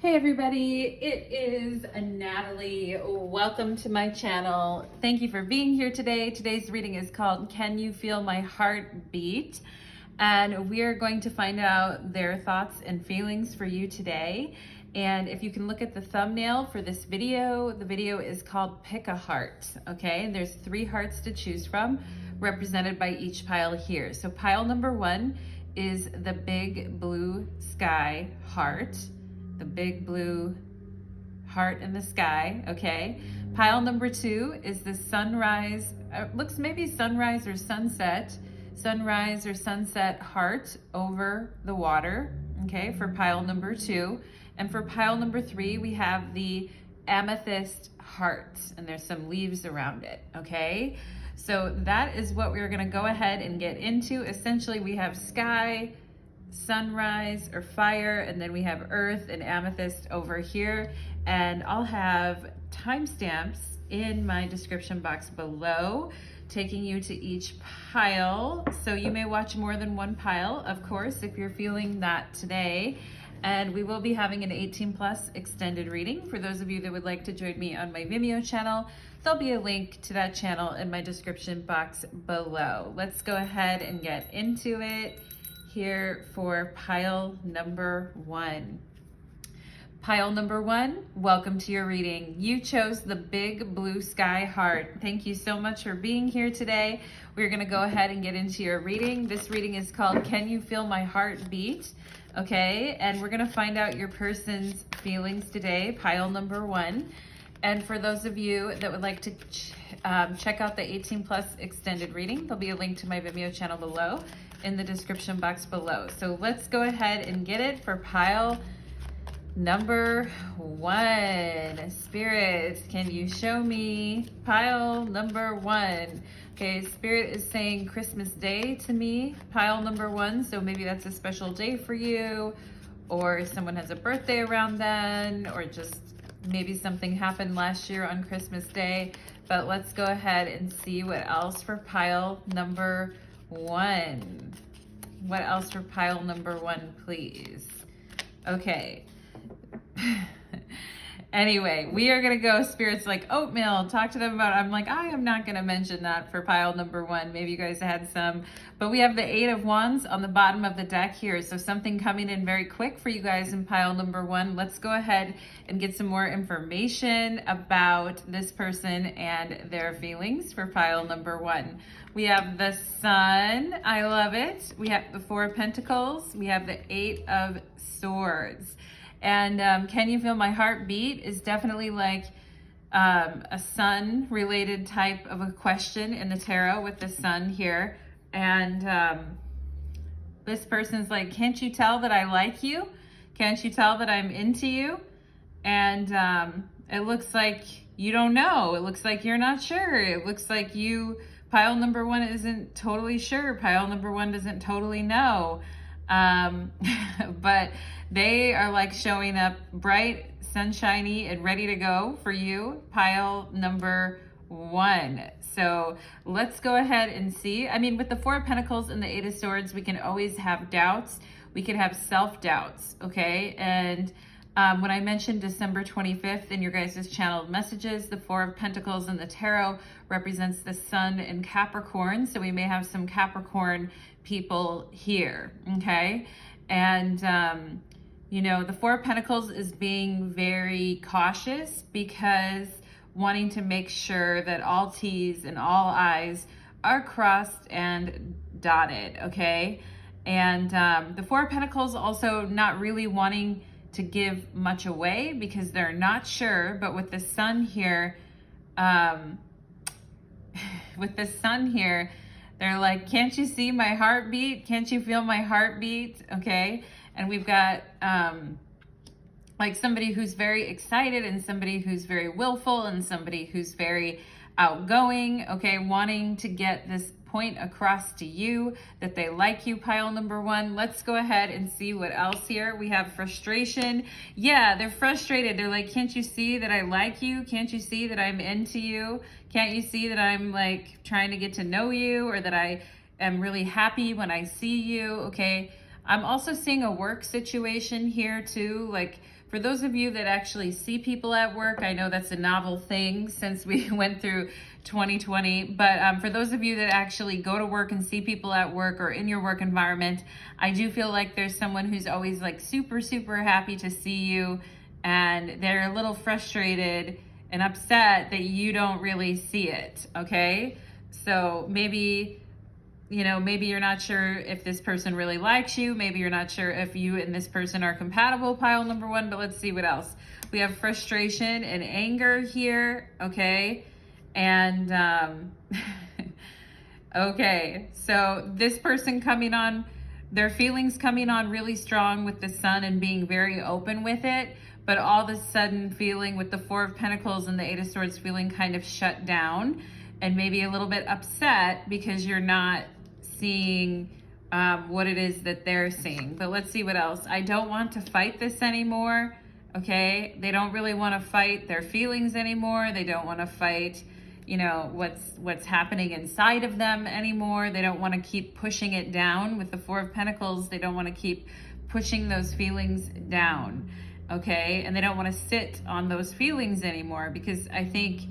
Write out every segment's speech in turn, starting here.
Hey everybody, it is Natalie. Welcome to my channel. Thank you for being here today. Today's reading is called Can You Feel My Heart Beat? And we are going to find out their thoughts and feelings for you today. And if you can look at the thumbnail for this video, the video is called Pick a Heart, okay? And there's 3 hearts to choose from, represented by each pile here. So pile number 1 is the big blue sky heart. The big blue heart in the sky, okay? Pile number 2 is the sunrise, looks maybe sunrise or sunset heart over the water, okay, for pile number 2. And for pile number 3, we have the amethyst heart, and there's some leaves around it, okay? So that is what we're gonna go ahead and get into. Essentially, we have sky, sunrise or fire, and then we have earth and amethyst over here. And I'll have timestamps in my description box below, taking you to each pile. So you may watch more than one pile, of course, if you're feeling that today. And we will be having an 18+ extended reading. For those of you that would like to join me on my Vimeo channel, there'll be a link to that channel in my description box below. Let's go ahead and get into it here for pile number 1. Pile number 1, welcome to your reading. You chose the big blue sky heart. Thank you so much for being here today. We're gonna go ahead and get into your reading. This reading is called Can You Feel My Heart Beat? Okay, and we're gonna find out your person's feelings today, pile number 1. And for those of you that would like to check out the 18+ extended reading, there'll be a link to my Vimeo channel below in the description box below. So let's go ahead and get it for pile number 1. Spirit, can you show me pile number 1? Okay, Spirit is saying Christmas Day to me, pile number 1. So maybe that's a special day for you, or someone has a birthday around then, or just maybe something happened last year on Christmas Day. But let's go ahead and see what else for pile number 1. What else for pile number 1, please? Okay. Anyway, we are gonna go Spirits like oatmeal. Talk to them about it. I'm like, I am not gonna mention that for pile number 1. Maybe you guys had some, but we have the 8 of Wands on the bottom of the deck here. So something coming in very quick for you guys in pile number 1. Let's go ahead and get some more information about this person and their feelings for pile number 1. We have the Sun, I love it. We have the 4 of Pentacles. We have the 8 of Swords. And Can You Feel My Heart Beat is definitely like a sun related type of a question in the tarot with the Sun here. And this person's like, can't you tell that I like you? Can't you tell that I'm into you? And it looks like you don't know. It looks like you're not sure. It looks like pile number 1 isn't totally sure. Pile number 1 doesn't totally know. But they are like showing up bright, sunshiny, and ready to go for you, pile number 1. So let's go ahead and see. I mean, with the 4 of Pentacles and the 8 of Swords, we can always have doubts. We can have self-doubts, okay? And when I mentioned December 25th in your guys' channeled messages, the 4 of Pentacles in the tarot represents the Sun in Capricorn. So we may have some Capricorn people here, okay? And, you know, the 4 of Pentacles is being very cautious because wanting to make sure that all T's and all I's are crossed and dotted, okay? And the 4 of Pentacles also not really wanting to give much away because they're not sure, but with the Sun here, they're like, can't you see my heartbeat? Can't you feel my heartbeat? Okay. And we've got like somebody who's very excited and somebody who's very willful and somebody who's very outgoing, okay, wanting to get this point across to you that they like you, pile number 1. Let's go ahead and see what else here. We have frustration. Yeah, they're frustrated. They're like, can't you see that I like you? Can't you see that I'm into you? Can't you see that I'm like trying to get to know you, or that I am really happy when I see you? Okay. I'm also seeing a work situation here too, like For those of you that actually see people at work, I know that's a novel thing since we went through 2020, but for those of you that actually go to work and see people at work or in your work environment, I do feel like there's someone who's always like super, super happy to see you, and they're a little frustrated and upset that you don't really see it, okay? So maybe, you know, maybe you're not sure if this person really likes you. Maybe you're not sure if you and this person are compatible, pile number one, but let's see what else. We have frustration and anger here, okay? And, okay, so this person coming on, their feelings coming on really strong with the Sun and being very open with it, but all of a sudden feeling with the Four of Pentacles and the Eight of Swords feeling kind of shut down and maybe a little bit upset because you're not seeing what it is that they're seeing. But let's see what else. I don't want to fight this anymore, okay? They don't really want to fight their feelings anymore. They don't want to fight, you know, what's happening inside of them anymore. They don't want to keep pushing it down. With the Four of Pentacles, they don't want to keep pushing those feelings down, okay? And they don't want to sit on those feelings anymore, because I think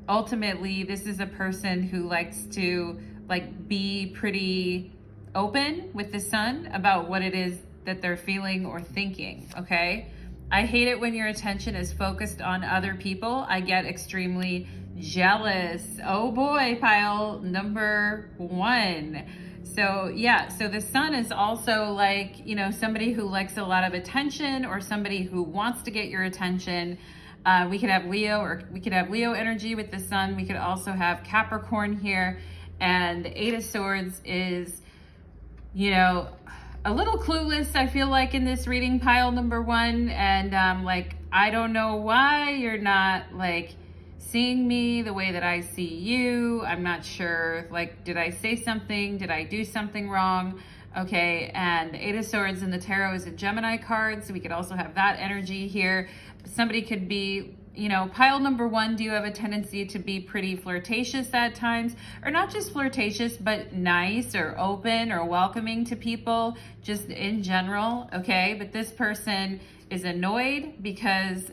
ultimately this is a person who likes to like be pretty open with the Sun about what it is that they're feeling or thinking, okay? I hate it when your attention is focused on other people. I get extremely jealous. Oh boy, pile number one. So yeah, so the Sun is also like, you know, somebody who likes a lot of attention or somebody who wants to get your attention. We could have Leo, or we could have Leo energy with the Sun. We could also have Capricorn here. And the Eight of Swords is, you know, a little clueless, I feel like, in this reading, pile number one. And like, I don't know why you're not like seeing me the way that I see you. I'm not sure, like, did I say something? Did I do something wrong? Okay, and the Eight of Swords in the tarot is a Gemini card, so we could also have that energy here. Somebody could be, you know, pile number one, do you have a tendency to be pretty flirtatious at times? Or not just flirtatious, but nice or open or welcoming to people, just in general, okay? But this person is annoyed because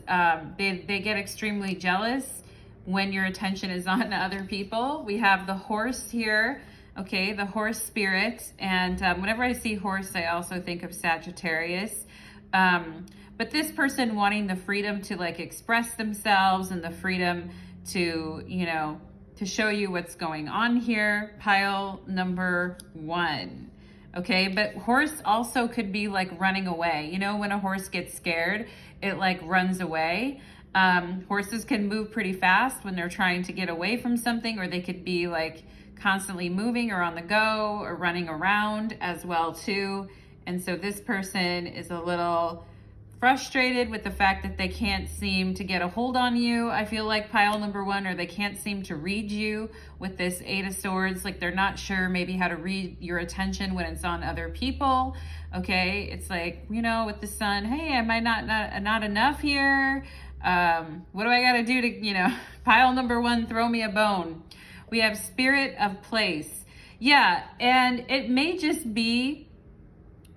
they get extremely jealous when your attention is on other people. We have the horse here, okay, the horse spirit. And whenever I see horse, I also think of Sagittarius. But this person wanting the freedom to like express themselves and the freedom to, you know, to show you what's going on here, pile number one. Okay, but horse also could be like running away. You know, when a horse gets scared, it like runs away. Horses can move pretty fast when they're trying to get away from something, or they could be like constantly moving or on the go or running around as well too. And so this person is a little frustrated with the fact that they can't seem to get a hold on you. I feel like pile number one, or they can't seem to read you with this Eight of Swords. Like they're not sure maybe how to read your attention when it's on other people. Okay, it's like, you know, with the Sun, hey, am I not enough here? What do I got to do to, you know, pile number one, throw me a bone. We have spirit of place. Yeah, and it may just be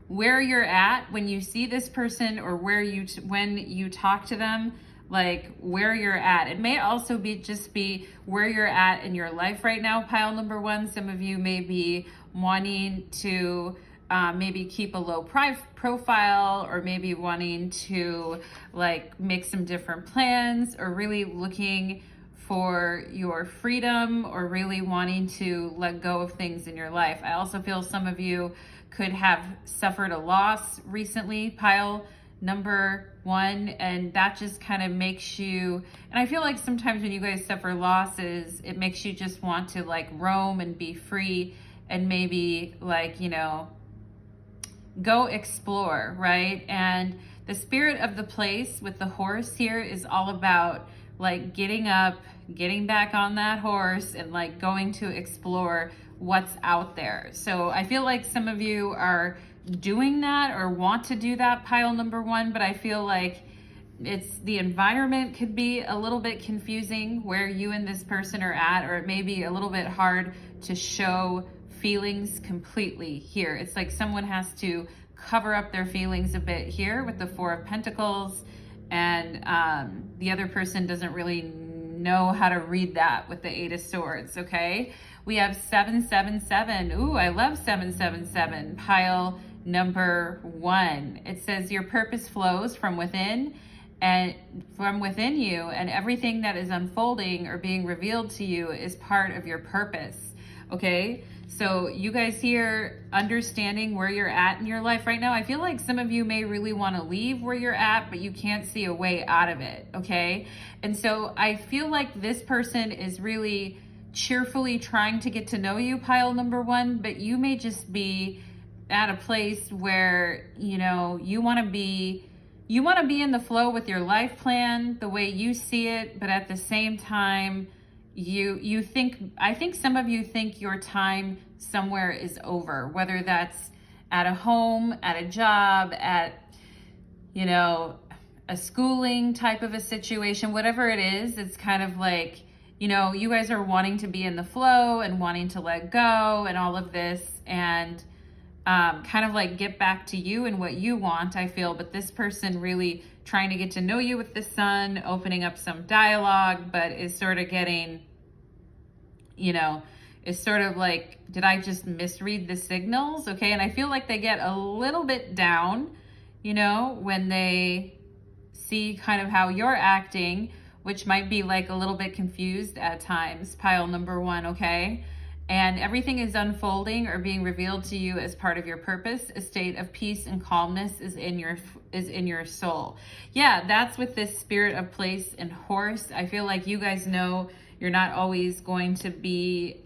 where you're at when you see this person, or where when you talk to them, like where you're at. It may also just be where you're at in your life right now, pile number one. Some of you may be wanting to maybe keep a low profile, or maybe wanting to like make some different plans, or really looking for your freedom, or really wanting to let go of things in your life. I also feel some of you could have suffered a loss recently, pile number one, and that just kind of makes you, and I feel like sometimes when you guys suffer losses, it makes you just want to like roam and be free, and maybe like, you know, go explore, right? And the spirit of the place with the horse here is all about like getting up, getting back on that horse, and like going to explore what's out there. So I feel like some of you are doing that or want to do that, pile number one, but I feel like it's the environment could be a little bit confusing where you and this person are at, or it may be a little bit hard to show feelings completely here. It's like someone has to cover up their feelings a bit here with the Four of Pentacles. and the other person doesn't really know how to read that with the Eight of Swords, okay? We have 777. Ooh, I love 777. Pile number 1. It says your purpose flows from within and from within you, and everything that is unfolding or being revealed to you is part of your purpose, okay? So you guys here understanding where you're at in your life right now, I feel like some of you may really want to leave where you're at, but you can't see a way out of it, okay? And so I feel like this person is really cheerfully trying to get to know you, pile number 1, but you may just be at a place where, you know, you want to be in the flow with your life plan, the way you see it, but at the same time, I think some of you think your time somewhere is over, whether that's at a home, at a job, at, you know, a schooling type of a situation, whatever it is. It's kind of like, you know, you guys are wanting to be in the flow and wanting to let go and all of this, and kind of like get back to you and what you want, I feel. But this person really trying to get to know you with the Sun, opening up some dialogue, but is sort of getting, you know, is sort of like, did I just misread the signals? Okay. And I feel like they get a little bit down, you know, when they see kind of how you're acting, which might be like a little bit confused at times, pile number 1, okay? And everything is unfolding or being revealed to you as part of your purpose. A state of peace and calmness is in your soul. Yeah, that's with this spirit of place and horse. I feel like you guys know you're not always going to be,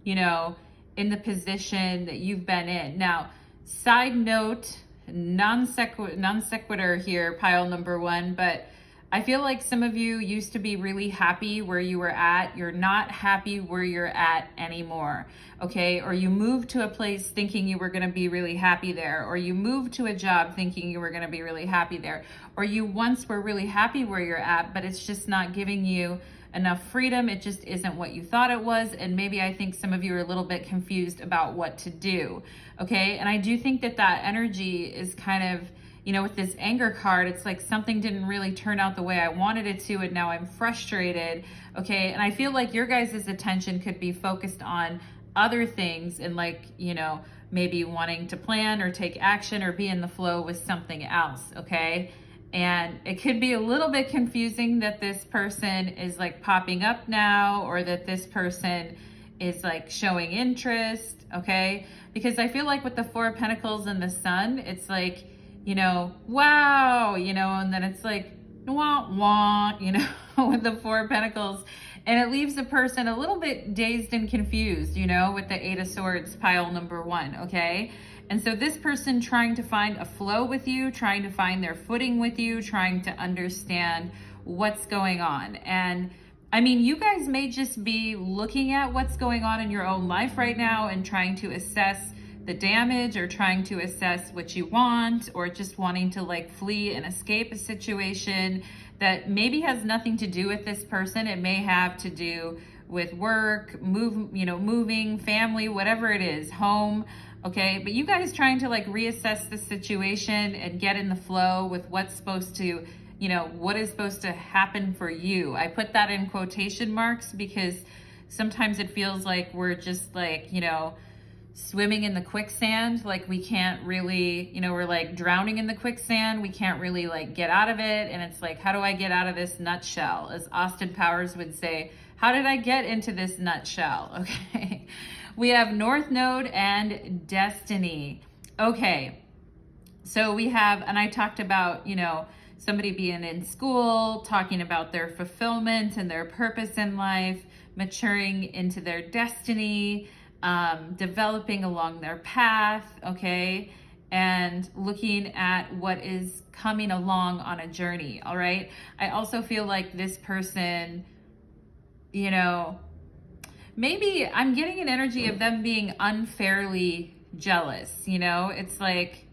you know, in the position that you've been in. Now, side note, non sequitur here, pile number 1, but I feel like some of you used to be really happy where you were at. You're not happy where you're at anymore, okay? Or you moved to a place thinking you were going to be really happy there, or you moved to a job thinking you were going to be really happy there, or you once were really happy where you're at, but it's just not giving you enough freedom. It just isn't what you thought it was. And maybe I think some of you are a little bit confused about what to do, okay? And I do think that that energy is kind of, you know, with this anger card, it's like something didn't really turn out the way I wanted it to, and now I'm frustrated, okay? And I feel like your guys' attention could be focused on other things and, like, you know, maybe wanting to plan or take action or be in the flow with something else, okay? And it could be a little bit confusing that this person is like popping up now, or that this person is like showing interest, okay? Because I feel like with the 4 of Pentacles and the Sun, it's like, you know, wow, you know, and then it's like, wah, wah, you know, with the 4 of Pentacles. And it leaves the person a little bit dazed and confused, you know, with the 8 of Swords, pile number 1, okay? And so this person trying to find a flow with you, trying to find their footing with you, trying to understand what's going on. And I mean, you guys may just be looking at what's going on in your own life right now and trying to assess the damage, or trying to assess what you want, or just wanting to like flee and escape a situation that maybe has nothing to do with this person. It may have to do with work, moving, family, whatever it is, home, okay? But you guys trying to like reassess the situation and get in the flow with what's supposed to, you know, what is supposed to happen for you. I put that in quotation marks because sometimes it feels like we're just like, you know, swimming in the quicksand. Like we can't really, you know, we're like drowning in the quicksand. We can't really like get out of it. And it's like, how do I get out of this nutshell? As Austin Powers would say, how did I get into this nutshell? Okay. We have North Node and Destiny. Okay. So we have, and I talked about, you know, somebody being in school, talking about their fulfillment and their purpose in life, maturing into their destiny, developing along their path, okay, and looking at what is coming along on a journey, all right? I also feel like this person, you know, maybe I'm getting an energy of them being unfairly jealous, you know? It's like,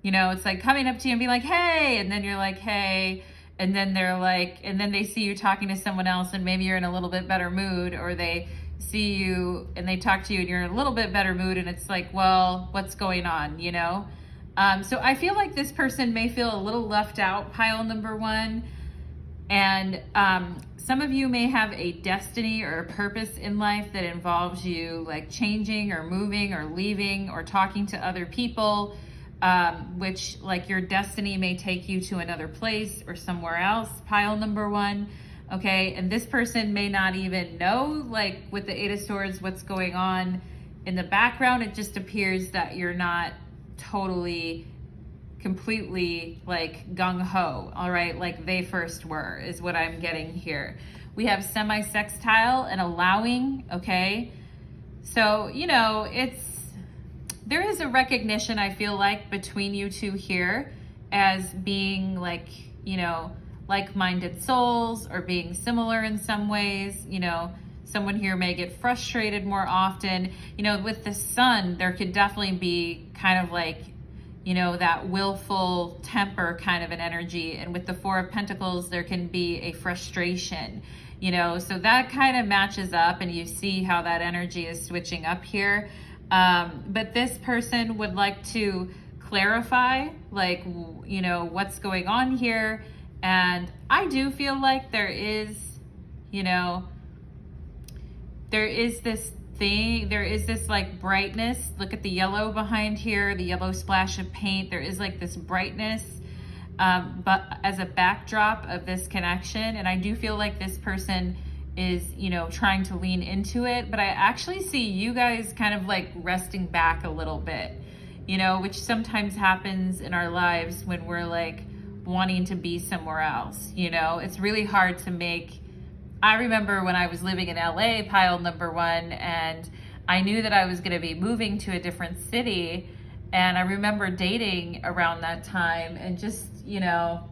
you know, it's like coming up to you and being like, hey, and then you're like, hey, and then they're like, and then they see you talking to someone else and maybe you're in a little bit better mood, or they see you and they talk to you and you're in a little bit better mood, and it's like, well, what's going on, you know? So I feel like this person may feel a little left out, pile number one. And some of you may have a destiny or a purpose in life that involves you like changing or moving or leaving or talking to other people, which like your destiny may take you to another place or somewhere else, pile number one. Okay, and this person may not even know, like with the Eight of Swords, what's going on in the background. It just appears that you're not totally, completely like gung-ho, all right, like they first were, is what I'm getting here. We have semi-sextile and allowing, okay? So, you know, there is a recognition, I feel like, between you two here as being like, you know, like-minded souls or being similar in some ways. You know, someone here may get frustrated more often. You know, with the Sun, there could definitely be kind of like, you know, that willful temper kind of an energy. And with the Four of Pentacles, there can be a frustration, you know, so that kind of matches up, and you see how that energy is switching up here. But this person would like to clarify, like, you know, what's going on here. And I do feel like there is, you know, there is this thing, there is this like brightness. Look at the yellow behind here, the yellow splash of paint. There is like this brightness, but as a backdrop of this connection. And I do feel like this person is, you know, trying to lean into it, but I actually see you guys kind of like resting back a little bit, you know, which sometimes happens in our lives when we're like wanting to be somewhere else. You know, it's really hard to make. I remember when I was living in LA, pile number one, and I knew that I was going to be moving to a different city. And I remember dating around that time and just, you know,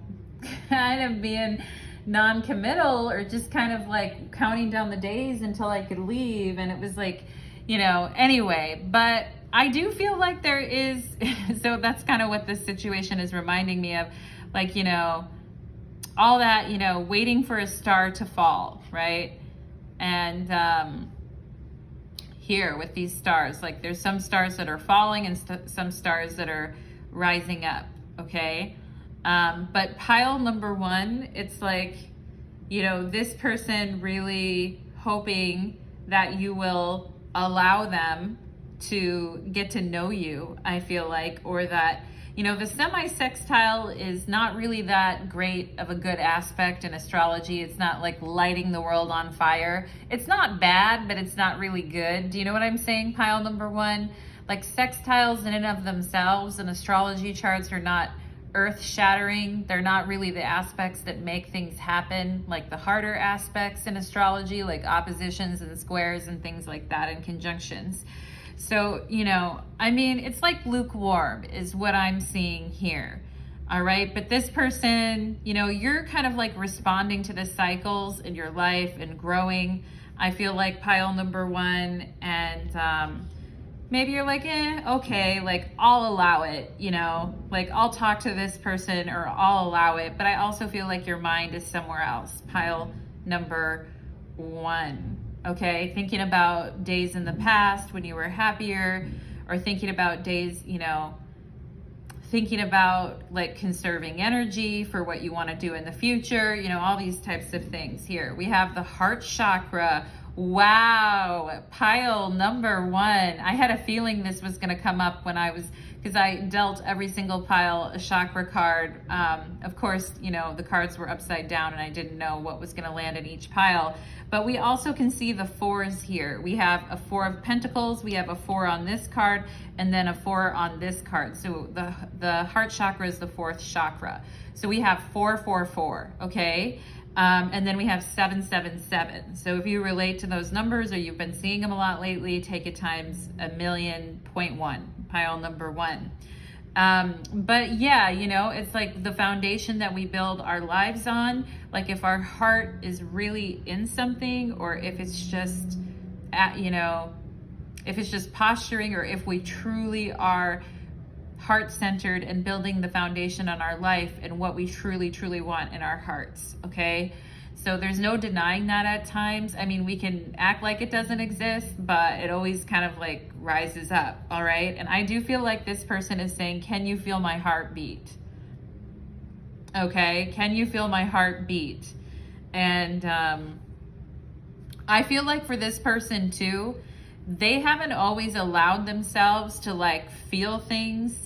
kind of being non-committal or just kind of like counting down the days until I could leave. And it was like, you know, anyway, but I do feel like there is, so that's kind of what this situation is reminding me of. Like, you know, all that, you know, waiting for a star to fall, right? And here with these stars, like there's some stars that are falling and some stars that are rising up, okay? But pile number one, it's like, you know, this person really hoping that you will allow them to get to know you, I feel like, or that, you know, the semi-sextile is not really that great of a good aspect in astrology. It's not like lighting the world on fire. It's not bad, but it's not really good. Do you know what I'm saying, pile number one? Like sextiles in and of themselves in astrology charts are not earth-shattering. They're not really the aspects that make things happen, like the harder aspects in astrology, like oppositions and squares and things like that, and conjunctions. So, you know, I mean, it's like lukewarm is what I'm seeing here. All right. But this person, you know, you're kind of like responding to the cycles in your life and growing. I feel like pile number one. And maybe you're like, okay, like I'll allow it, you know, like I'll talk to this person or I'll allow it. But I also feel like your mind is somewhere else. Pile number one. Okay, thinking about days in the past when you were happier, or thinking about days, you know, thinking about like conserving energy for what you want to do in the future, you know, all these types of things here. We have the heart chakra. Wow, pile number one. I had a feeling this was going to come up when I was, because I dealt every single pile a chakra card. Of course, you know, the cards were upside down and I didn't know what was going to land in each pile. But we also can see the fours here. We have a Four of Pentacles, we have a four on this card, and then a four on this card. So the heart chakra is the fourth chakra. So we have 444, okay? And then we have 777. So if you relate to those numbers or you've been seeing them a lot lately, take it times 1,000,000.1, pile number one. But yeah, you know, it's like the foundation that we build our lives on. Like if our heart is really in something, or if it's just, you know, if it's just posturing, or if we truly are heart-centered and building the foundation on our life and what we truly, truly want in our hearts, okay? So there's no denying that at times. I mean, we can act like it doesn't exist, but it always kind of like rises up, all right? And I do feel like this person is saying, can you feel my heartbeat? Okay, can you feel my heartbeat? And I feel like for this person too, they haven't always allowed themselves to like feel things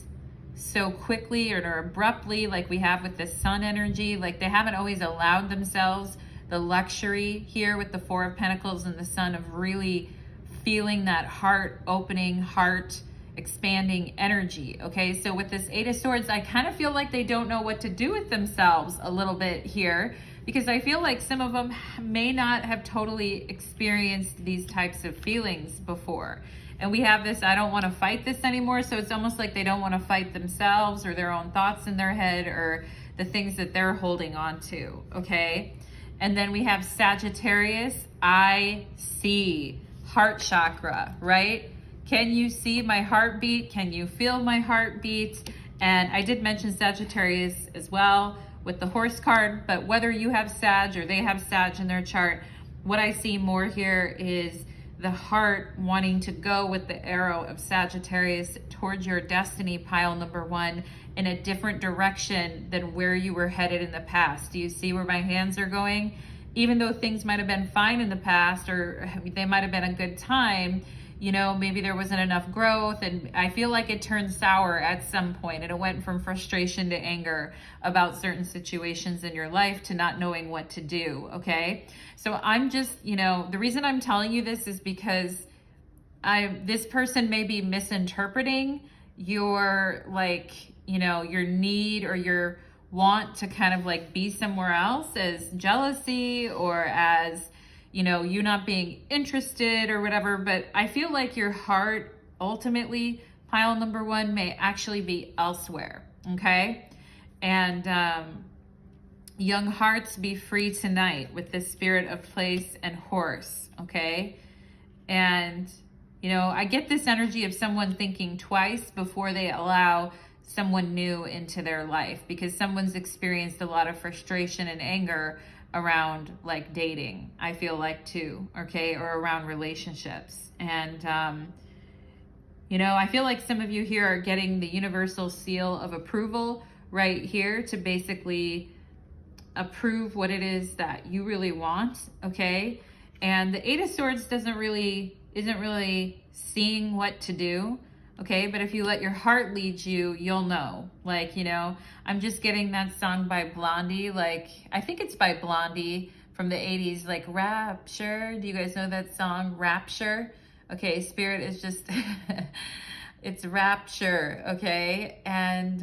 so quickly or abruptly like we have with the sun energy. Like they haven't always allowed themselves the luxury here with the Four of Pentacles and the Sun of really feeling that heart opening, heart expanding energy. Okay, so with this Eight of Swords, I kind of feel like they don't know what to do with themselves a little bit here, because I feel like some of them may not have totally experienced these types of feelings before. And we have this, I don't want to fight this anymore. So it's almost like they don't want to fight themselves or their own thoughts in their head or the things that they're holding on to. Okay. And then we have Sagittarius, I see, heart chakra, right? Can you see my heartbeat? Can you feel my heartbeat? And I did mention Sagittarius as well with the horse card, but whether you have Sag or they have Sag in their chart, what I see more here is the heart wanting to go with the arrow of Sagittarius towards your destiny, pile number one, in a different direction than where you were headed in the past. Do you see where my hands are going? Even though things might have been fine in the past, or they might have been a good time, you know, maybe there wasn't enough growth, and I feel like it turned sour at some point, and it went from frustration to anger about certain situations in your life to not knowing what to do, okay? So I'm just, you know, the reason I'm telling you this is because this person may be misinterpreting your, like, you know, your need or your want to kind of like be somewhere else as jealousy or as, you know, you not being interested or whatever. But I feel like your heart ultimately, pile number one, may actually be elsewhere. Okay. And young hearts, be free tonight with the Spirit of place and horse. Okay. And, you know, I get this energy of someone thinking twice before they allow someone new into their life, because someone's experienced a lot of frustration and anger around like dating, I feel like too, okay, or around relationships. And, you know, I feel like some of you here are getting the universal seal of approval right here to basically approve what it is that you really want, okay? And the Eight of Swords isn't really seeing what to do. Okay, but if you let your heart lead you, you'll know. Like, you know, I'm just getting that song by Blondie. Like, I think it's by Blondie from the 80s, like Rapture. Do you guys know that song, Rapture? Okay, Spirit is just, it's Rapture, okay? And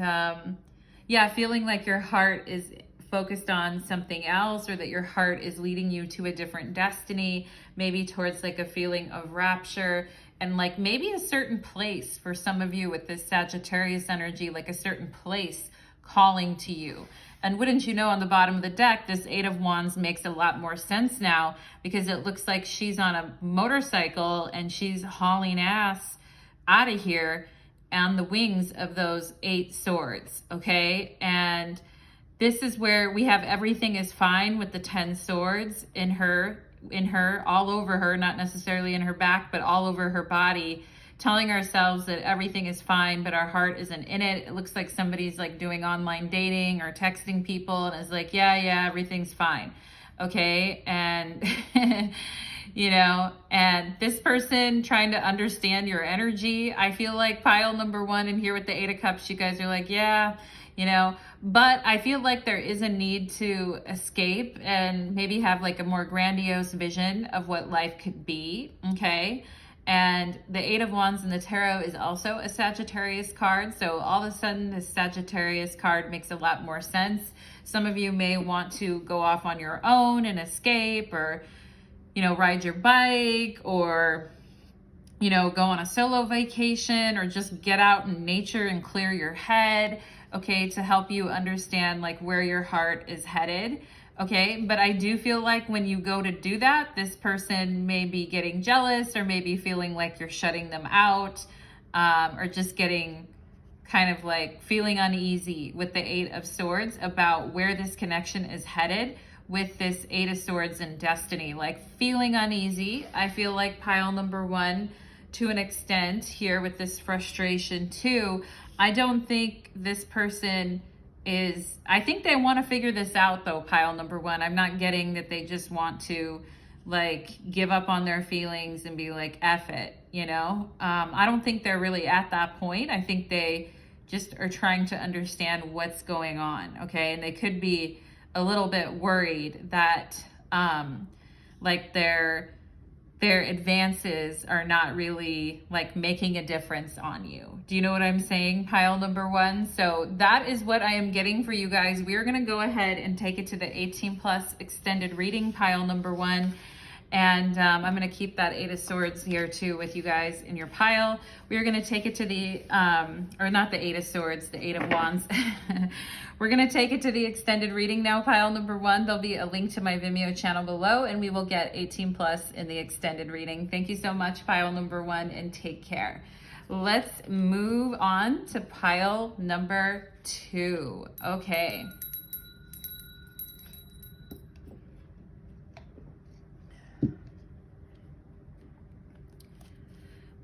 yeah, feeling like your heart is focused on something else, or that your heart is leading you to a different destiny, maybe towards like a feeling of rapture. And like maybe a certain place for some of you with this Sagittarius energy, like a certain place calling to you. And wouldn't you know, on the bottom of the deck, this Eight of Wands makes a lot more sense now, because it looks like she's on a motorcycle and she's hauling ass out of here on the wings of those 8 swords, okay? And this is where we have everything is fine with the 10 swords in her, all over her, not necessarily in her back, but all over her body, telling ourselves that everything is fine, but our heart isn't in it. It looks like somebody's like doing online dating or texting people and is like, yeah, everything's fine. Okay. And, you know, and this person trying to understand your energy, I feel like pile number one in here with the 8 of Cups, you guys are like, yeah, you know, but I feel like there is a need to escape and maybe have like a more grandiose vision of what life could be, okay? And the 8 of Wands in the tarot is also a Sagittarius card, so all of a sudden this Sagittarius card makes a lot more sense. Some of you may want to go off on your own and escape, or, you know, ride your bike, or, you know, go on a solo vacation, or just get out in nature and clear your head, okay, to help you understand like where your heart is headed, okay? But I do feel like when you go to do that, this person may be getting jealous, or maybe feeling like you're shutting them out, or just getting kind of like feeling uneasy with the 8 of Swords about where this connection is headed with this Eight of Swords and Destiny, like feeling uneasy. I feel like pile number one, to an extent here with this frustration too. I don't think this person is, I think they want to figure this out though, pile number one. I'm not getting that they just want to like give up on their feelings and be like, F it, you know? I don't think they're really at that point. I think they just are trying to understand what's going on, okay? And they could be a little bit worried that like their advances are not really like making a difference on you. Do you know what I'm saying, pile number one? So that is what I am getting for you guys. We are gonna go ahead and take it to the 18 plus extended reading, pile number one. And I'm going to keep that Eight of Swords here too with you guys in your pile. We are going to take it to the, or not the Eight of Swords, the Eight of Wands. We're going to take it to the extended reading now, pile number one. There'll be a link to my Vimeo channel below, and we will get 18 plus in the extended reading. Thank you so much, pile number one, and take care. Let's move on to pile number two. Okay.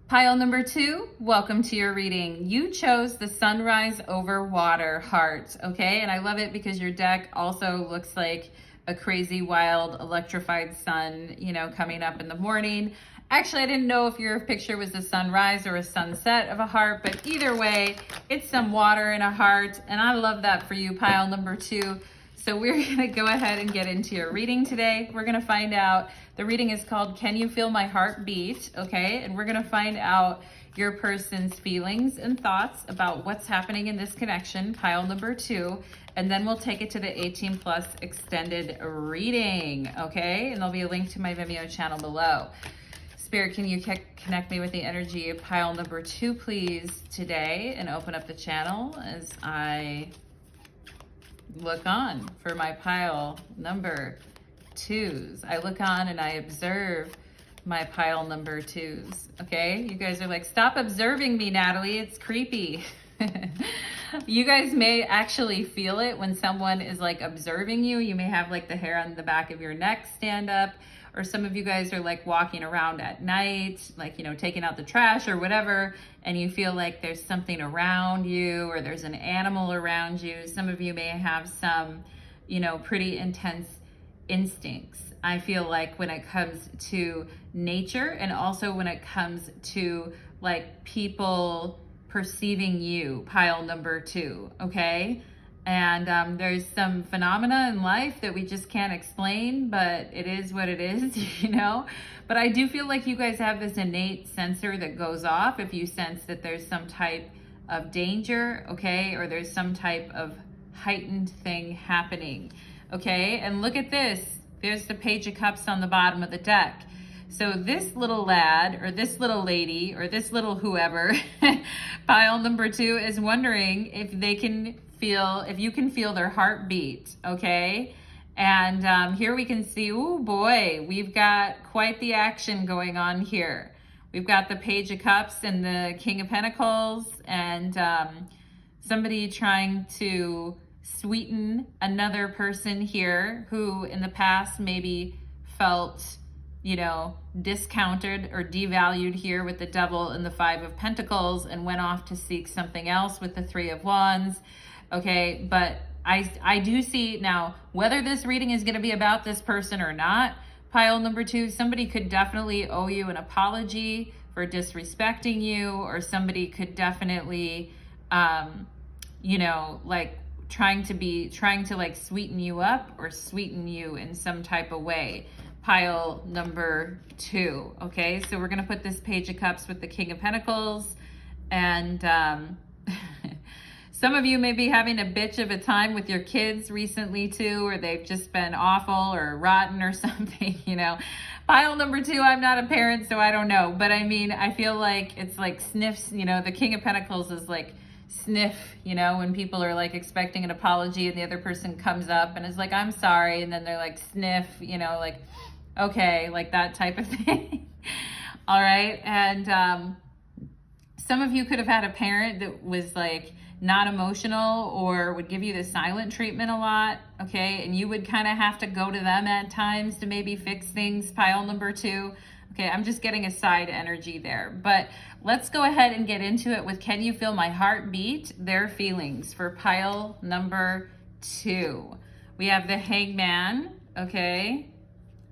Pile number two, welcome to your reading. You chose the sunrise over water heart, okay? And I love it because your deck also looks like a crazy, wild, electrified sun, you know, coming up in the morning. Actually, I didn't know if your picture was a sunrise or a sunset of a heart, but either way, it's some water in a heart, and I love that for you, pile number two. So we're gonna go ahead and get into your reading today. We're gonna find out, the reading is called Can You Feel My Heart Beat? Okay, and we're gonna find out your person's feelings and thoughts about what's happening in this connection, pile number two, and then we'll take it to the 18 plus extended reading, okay? And there'll be a link to my Vimeo channel below. Spirit, can you connect me with the energy of pile number two, please, today, and open up the channel as I look on for my pile number twos. I look on and I observe my pile number twos. Okay, you guys are like, stop observing me, Natalie, it's creepy. You guys may actually feel it when someone is like observing you. You may have like the hair on the back of your neck stand up, or some of you guys are like walking around at night, like, you know, taking out the trash or whatever, and you feel like there's something around you or there's an animal around you. Some of you may have some, you know, pretty intense instincts. I feel like when it comes to nature, and also when it comes to like people perceiving you, pile number two, okay? And there's some phenomena in life that we just can't explain, but it is what it is, you know? But I do feel like you guys have this innate sensor that goes off if you sense that there's some type of danger, okay? Or there's some type of heightened thing happening, okay? And look at this. There's the Page of Cups on the bottom of the deck. So this little lad, or this little lady, or this little whoever, pile number two, is wondering if they can feel, if you can feel their heartbeat, okay? And here we can see, oh boy, we've got quite the action going on here. We've got the Page of Cups and the King of Pentacles, and somebody trying to sweeten another person here who in the past maybe felt, you know, discounted or devalued here with the Devil and the Five of Pentacles, and went off to seek something else with the Three of Wands. Okay, but I do see now, whether this reading is going to be about this person or not, pile number two, somebody could definitely owe you an apology for disrespecting you, or somebody could definitely, you know, like trying to like sweeten you up or sweeten you in some type of way. Pile number two, okay? So we're going to put this Page of Cups with the King of Pentacles, and some of you may be having a bitch of a time with your kids recently too, or they've just been awful or rotten or something, you know. Pile number two, I'm not a parent, so I don't know. But I mean, I feel like it's like sniffs, you know, the King of Pentacles is like sniff, you know, when people are like expecting an apology and the other person comes up and is like, I'm sorry. And then they're like, sniff, you know, like, okay, like that type of thing. All right. And some of you could have had a parent that was like not emotional or would give you the silent treatment a lot, okay? And you would kind of have to go to them at times to maybe fix things, pile number 2. Okay, I'm just getting a side energy there. But let's go ahead and get into it with can you feel my heart beat? Their feelings for pile number 2. We have the Hangman, okay?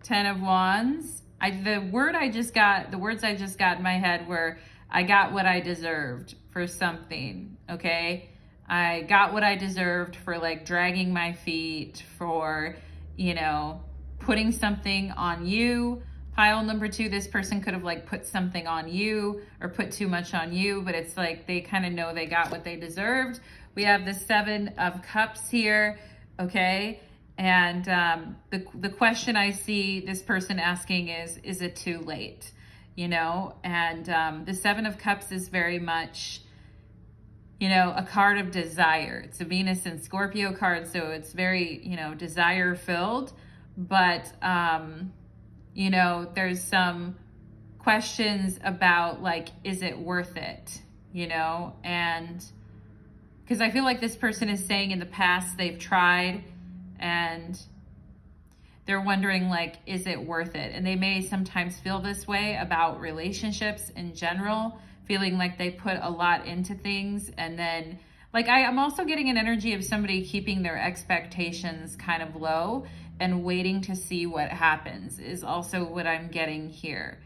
10 of Wands. The words I just got in my head were, I got what I deserved for something, okay? I got what I deserved for like dragging my feet, for, you know, putting something on you. Pile number 2, this person could have like put something on you or put too much on you, but it's like they kind of know they got what they deserved. We have the 7 of Cups here, okay? And the question I see this person asking is it too late? You know, and the 7 of Cups is very much, you know, a card of desire. It's a Venus and Scorpio card, so it's very, you know, desire filled. But, you know, there's some questions about like, is it worth it? You know, and because I feel like this person is saying in the past they've tried and they're wondering like, is it worth it? And they may sometimes feel this way about relationships in general, feeling like they put a lot into things. And then like, I'm also getting an energy of somebody keeping their expectations kind of low and waiting to see what happens is also what I'm getting here.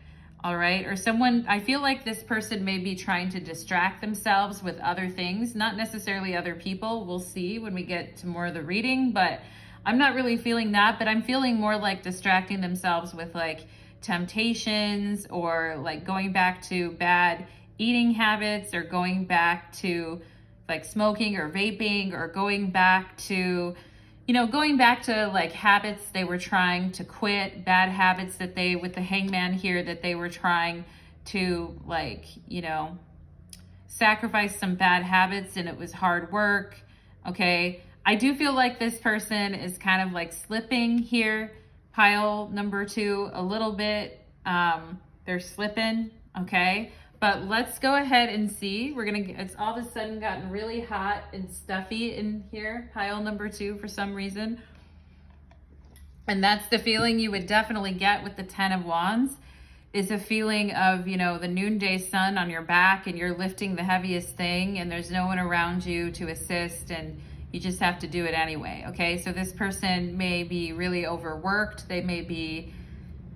All right. Or someone, I feel like this person may be trying to distract themselves with other things, not necessarily other people. We'll see when we get to more of the reading, but I'm not really feeling that, but I'm feeling more like distracting themselves with like temptations or like going back to bad eating habits or going back to like smoking or vaping or going back to, you know, going back to like habits they were trying to quit, bad habits that they, with the Hangman here, that they were trying to like, you know, sacrifice some bad habits and it was hard work, okay? I do feel like this person is kind of like slipping here, pile number 2, a little bit. They're slipping, okay? But let's go ahead and see. It's all of a sudden gotten really hot and stuffy in here, pile number 2 for some reason. And that's the feeling you would definitely get with the 10 of Wands, is a feeling of, you know, the noonday sun on your back and you're lifting the heaviest thing and there's no one around you to assist and you just have to do it anyway, okay? So this person may be really overworked. They may be,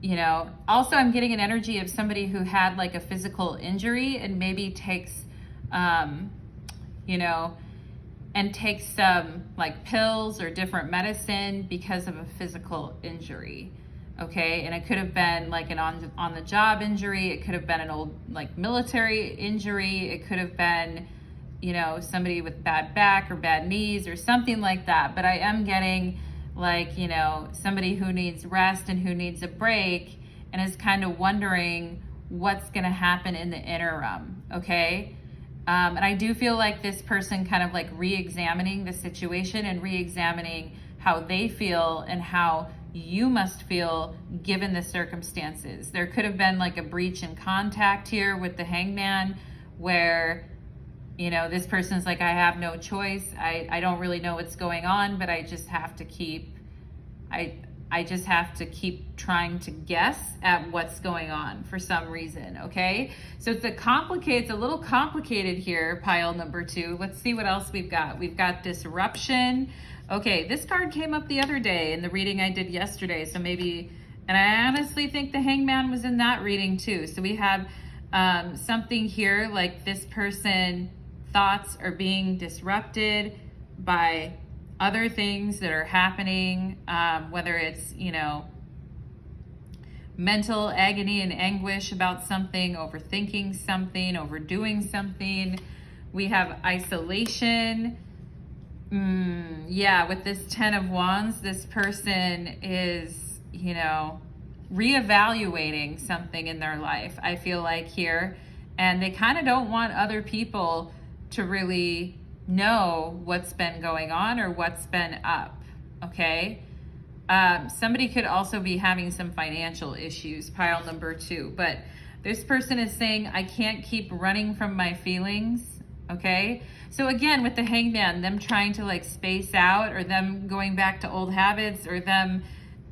you know, also I'm getting an energy of somebody who had like a physical injury and maybe takes, you know, and takes some like pills or different medicine because of a physical injury, okay? And it could have been like an on-the-job injury. It could have been an old like military injury. It could have been, you know, somebody with bad back or bad knees or something like that. But I am getting like, you know, somebody who needs rest and who needs a break and is kind of wondering what's going to happen in the interim, okay? And I do feel like this person kind of like re-examining the situation and re-examining how they feel and how you must feel given the circumstances. There could have been like a breach in contact here with the Hangman where, you know, this person's like, I have no choice. I don't really know what's going on, but I just have to keep, I just have to keep trying to guess at what's going on for some reason, okay? So it's a little complicated here, pile number 2. Let's see what else we've got. We've got disruption. Okay, this card came up the other day in the reading I did yesterday, so maybe, and I honestly think the Hangman was in that reading too. So we have something here like this person, thoughts are being disrupted by other things that are happening, whether it's, you know, mental agony and anguish about something, overthinking something, overdoing something. We have isolation. Yeah, with this 10 of Wands, this person is, you know, reevaluating something in their life, I feel like here. And they kind of don't want other people to really know what's been going on or what's been up, okay? Somebody could also be having some financial issues, pile number 2, but this person is saying, I can't keep running from my feelings, okay? So again, with the Hangman, them trying to like space out, or them going back to old habits, or them,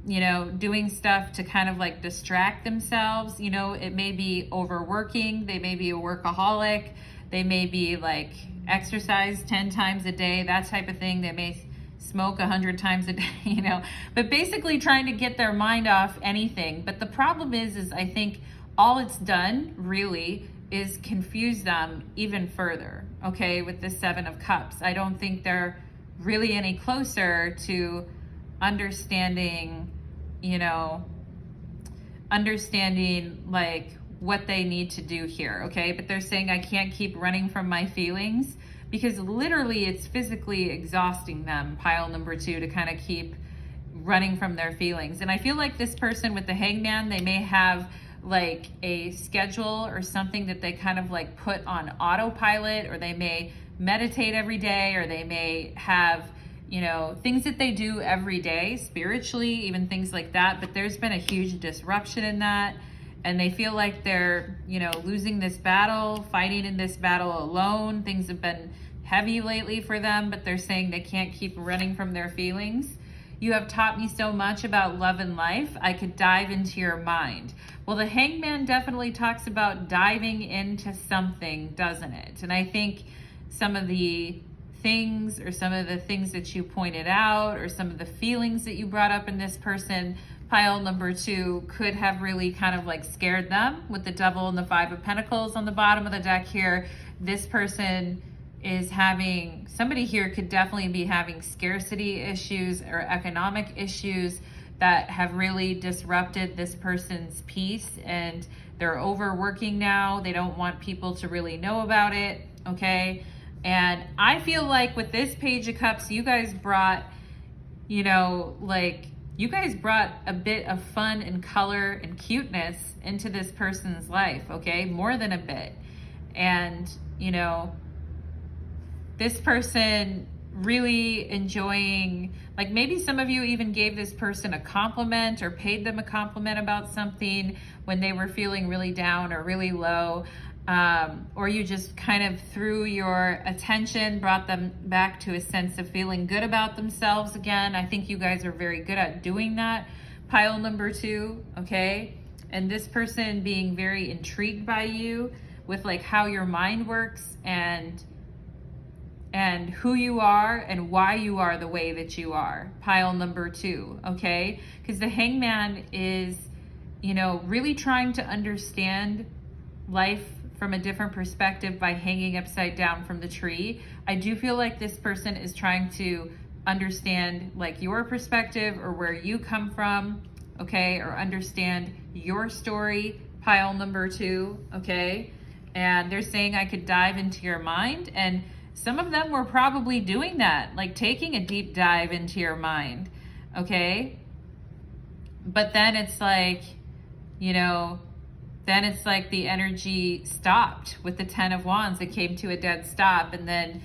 you know, doing stuff to kind of like distract themselves. You know, it may be overworking, they may be a workaholic, they may be like exercise 10 times a day, that type of thing. They may smoke 100 times a day, you know, but basically trying to get their mind off anything. But the problem is I think all it's done really is confuse them even further, okay, with the Seven of Cups. I don't think they're really any closer to understanding, you know, understanding like what they need to do here, okay? But they're saying, I can't keep running from my feelings, because literally it's physically exhausting them, pile number 2, to kind of keep running from their feelings. And I feel like this person with the Hangman, they may have like a schedule or something that they kind of like put on autopilot, or they may meditate every day, or they may have, you know, things that they do every day spiritually, even things like that. But there's been a huge disruption in that, and they feel like they're, you know, losing this battle, fighting in this battle alone. Things have been heavy lately for them, but they're saying they can't keep running from their feelings. You have taught me so much about love and life. I could dive into your mind. Well, the Hangman definitely talks about diving into something, doesn't it? And I think some of the things, or some of the things that you pointed out, or some of the feelings that you brought up in this person, pile number 2, could have really kind of like scared them with the Devil and the Five of Pentacles on the bottom of the deck here. This person is having, somebody here could definitely be having scarcity issues or economic issues that have really disrupted this person's peace, and they're overworking now. They don't want people to really know about it, okay? And I feel like with this Page of Cups, you guys brought, you know, like, you guys brought a bit of fun and color and cuteness into this person's life, okay? More than a bit. And, you know, this person really enjoying, like maybe some of you even gave this person a compliment or paid them a compliment about something when they were feeling really down or really low. Or you just kind of through your attention brought them back to a sense of feeling good about themselves again. I think you guys are very good at doing that. Pile number 2, okay? And this person being very intrigued by you with like how your mind works, and who you are and why you are the way that you are. Pile number 2, okay? Because the Hangman is, you know, really trying to understand life from a different perspective by hanging upside down from the tree. I do feel like this person is trying to understand like your perspective or where you come from, okay? Or understand your story, pile number 2, okay? And they're saying I could dive into your mind, and some of them were probably doing that, like taking a deep dive into your mind, okay? But then it's like, you know, then it's like the energy stopped with the 10 of Wands. It came to a dead stop, and then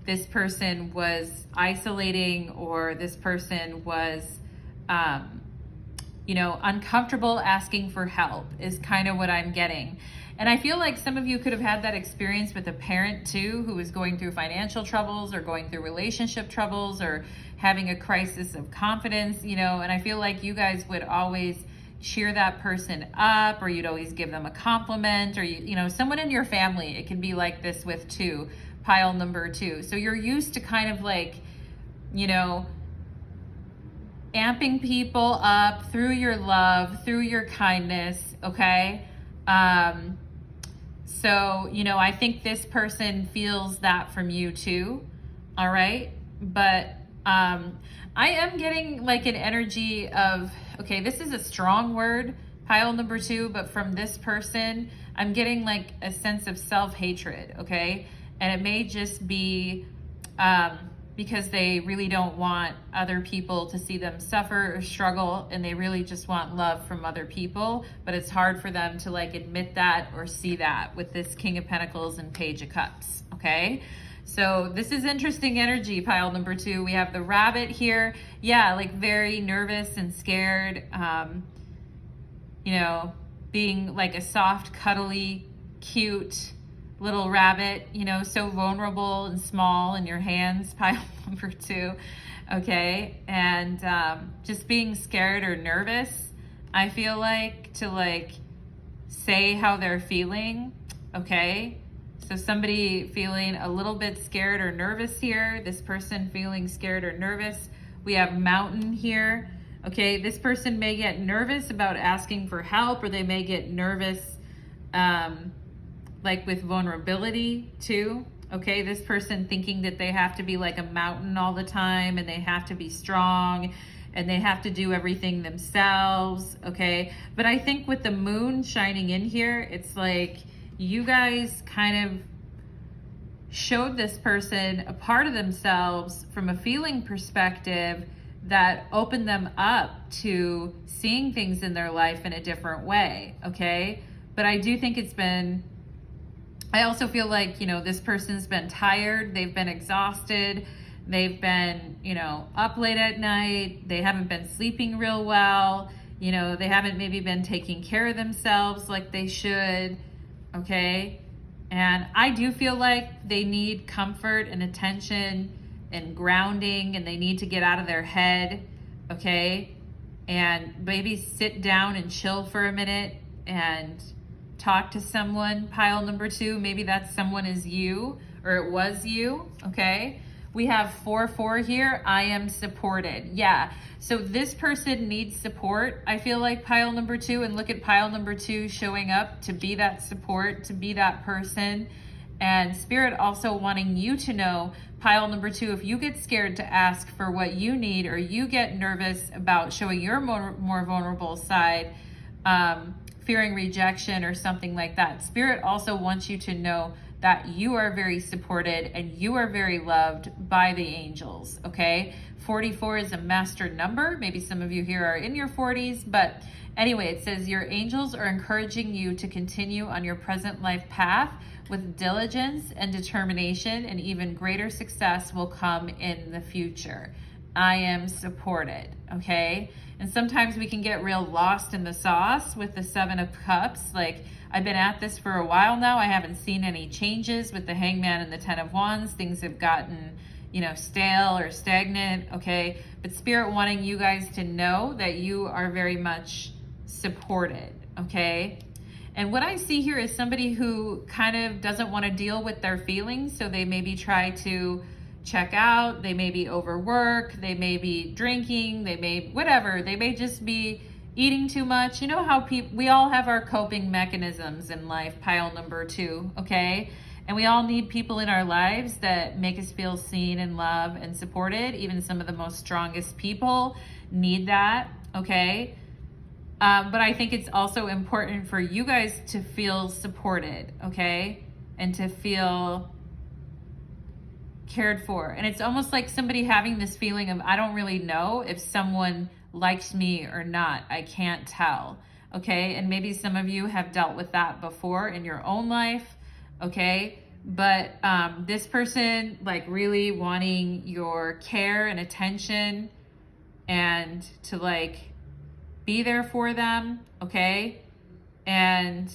this person was isolating, or this person was, you know, uncomfortable asking for help is kind of what I'm getting. And I feel like some of you could have had that experience with a parent too, who was going through financial troubles or going through relationship troubles or having a crisis of confidence, you know, and I feel like you guys would always cheer that person up, or you'd always give them a compliment, or you know, someone in your family. It can be like this with 2, pile number 2. So you're used to kind of like, you know, amping people up through your love, through your kindness, okay? So, you know, I think this person feels that from you too, all right? But I am getting like an energy of, okay, this is a strong word, pile number 2, but from this person, I'm getting like a sense of self-hatred, okay? And it may just be because they really don't want other people to see them suffer or struggle, and they really just want love from other people, but it's hard for them to like admit that or see that with this King of Pentacles and Page of Cups, okay? So this is interesting energy, pile number 2. We have the Rabbit here. Yeah, like very nervous and scared, you know, being like a soft, cuddly, cute, little rabbit, you know, so vulnerable and small in your hands, pile number 2, okay? And just being scared or nervous, I feel like, to like say how they're feeling, okay? So somebody feeling a little bit scared or nervous here, this person feeling scared or nervous. We have mountain here, okay? This person may get nervous about asking for help, or they may get nervous like with vulnerability too, okay? This person thinking that they have to be like a mountain all the time, and they have to be strong, and they have to do everything themselves, okay? But I think with the moon shining in here, it's like you guys kind of showed this person a part of themselves from a feeling perspective that opened them up to seeing things in their life in a different way, okay? But I do think it's been, I also feel like, you know, this person's been tired, they've been exhausted, they've been, you know, up late at night, they haven't been sleeping real well, you know, they haven't maybe been taking care of themselves like they should, okay? And I do feel like they need comfort and attention and grounding, and they need to get out of their head, okay? And maybe sit down and chill for a minute and talk to someone, pile number 2. Maybe that someone is you, or it was you, okay? We have 4-4 here. I am supported. Yeah. So this person needs support. I feel like pile number 2, and look at pile number 2 showing up to be that support, to be that person. And Spirit also wanting you to know, pile number 2, if you get scared to ask for what you need, or you get nervous about showing your more vulnerable side, fearing rejection or something like that, Spirit also wants you to know that you are very supported and you are very loved by the angels, okay? 44 is a master number. Maybe some of you here are in your 40s, but anyway, it says your angels are encouraging you to continue on your present life path with diligence and determination, and even greater success will come in the future. I am supported, okay? And sometimes we can get real lost in the sauce with the 7 of Cups. Like, I've been at this for a while now. I haven't seen any changes with the Hangman and the 10 of Wands. Things have gotten, you know, stale or stagnant, okay? But Spirit wanting you guys to know that you are very much supported, okay? And what I see here is somebody who kind of doesn't want to deal with their feelings, so they maybe try to check out, they may be overwork, they may be drinking, they may, whatever, they may just be eating too much. You know how we all have our coping mechanisms in life, pile number 2, okay? And we all need people in our lives that make us feel seen and loved and supported. Even some of the most strongest people need that, okay? But I think it's also important for you guys to feel supported, okay? And to feel cared for. And it's almost like somebody having this feeling of, I don't really know if someone likes me or not. I can't tell, okay? And maybe some of you have dealt with that before in your own life, okay? But this person, like, really wanting your care and attention and to, like, be there for them, okay? And,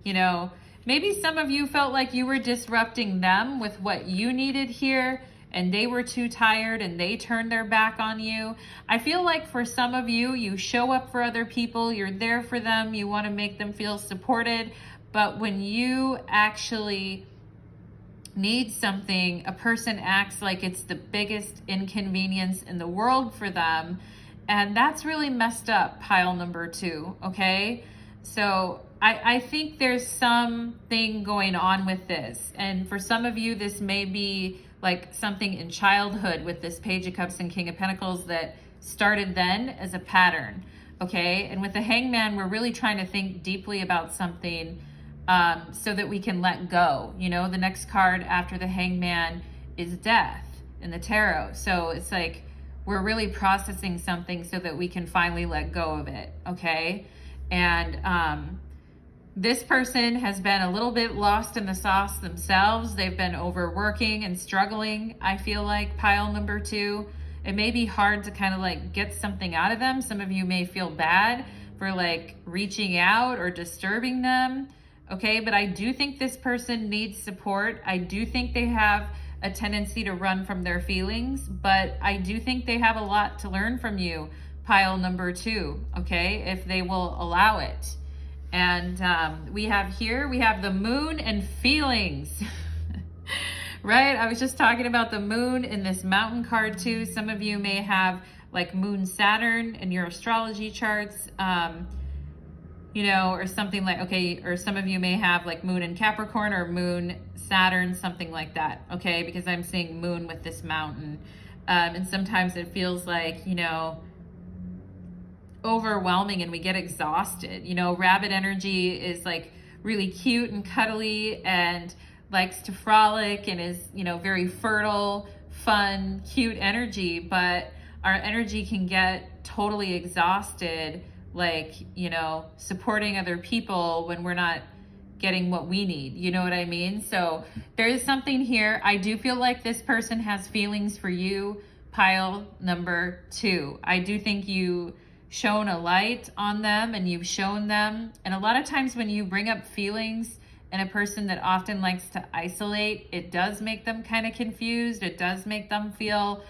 you know, maybe some of you felt like you were disrupting them with what you needed here, and they were too tired and they turned their back on you. I feel like for some of you, you show up for other people, you're there for them, you want to make them feel supported, but when you actually need something, a person acts like it's the biggest inconvenience in the world for them, and that's really messed up, pile number 2, okay? So I think there's something going on with this. And for some of you, this may be like something in childhood with this Page of Cups and King of Pentacles that started then as a pattern, okay? And with the Hangman, we're really trying to think deeply about something so that we can let go. You know, the next card after the Hangman is Death in the tarot. So it's like we're really processing something so that we can finally let go of it, okay? And this person has been a little bit lost in the sauce themselves. They've been overworking and struggling, I feel like, pile number 2. It may be hard to kind of like get something out of them. Some of you may feel bad for like reaching out or disturbing them, okay? But I do think this person needs support. I do think they have a tendency to run from their feelings, but I do think they have a lot to learn from you, pile number 2, okay? If they will allow it. And we have the moon and feelings. Right? I was just talking about the moon in this mountain card too. Some of you may have like moon Saturn in your astrology charts, you know, or something like, okay, or some of you may have like moon in Capricorn or moon Saturn, something like that, okay? Because I'm seeing moon with this mountain. And sometimes it feels like, you know, overwhelming and we get exhausted. You know, rabbit energy is like really cute and cuddly and likes to frolic and is, you know, very fertile, fun, cute energy, but our energy can get totally exhausted, like, you know, supporting other people when we're not getting what we need. You know what I mean? So there is something here. I do feel like this person has feelings for you, pile number 2. I do think you shone a light on them and you've shown them. And a lot of times when you bring up feelings in a person that often likes to isolate, it does make them kind of confused. It does make them feel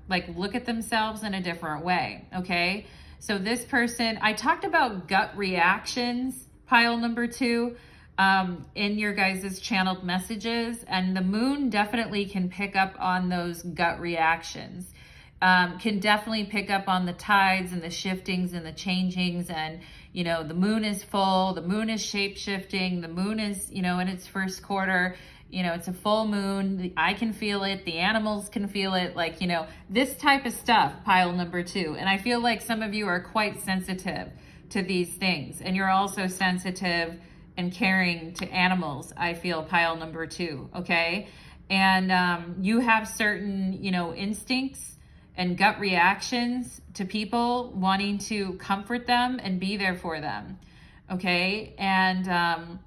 like look at themselves in a different way, okay? So this person, I talked about gut reactions, pile number 2, in your guys' channeled messages, and the moon definitely can pick up on those gut reactions. Can definitely pick up on the tides and the shiftings and the changings, and you know, the moon is full, the moon is shape shifting, the moon is, you know, in its first quarter, you know, it's a full moon, I can feel it, the animals can feel it, like, you know, this type of stuff, pile number 2. And I feel like some of you are quite sensitive to these things, and you're also sensitive and caring to animals, I feel, pile number 2, okay? And you have certain, you know, instincts and gut reactions to people, wanting to comfort them and be there for them, okay? And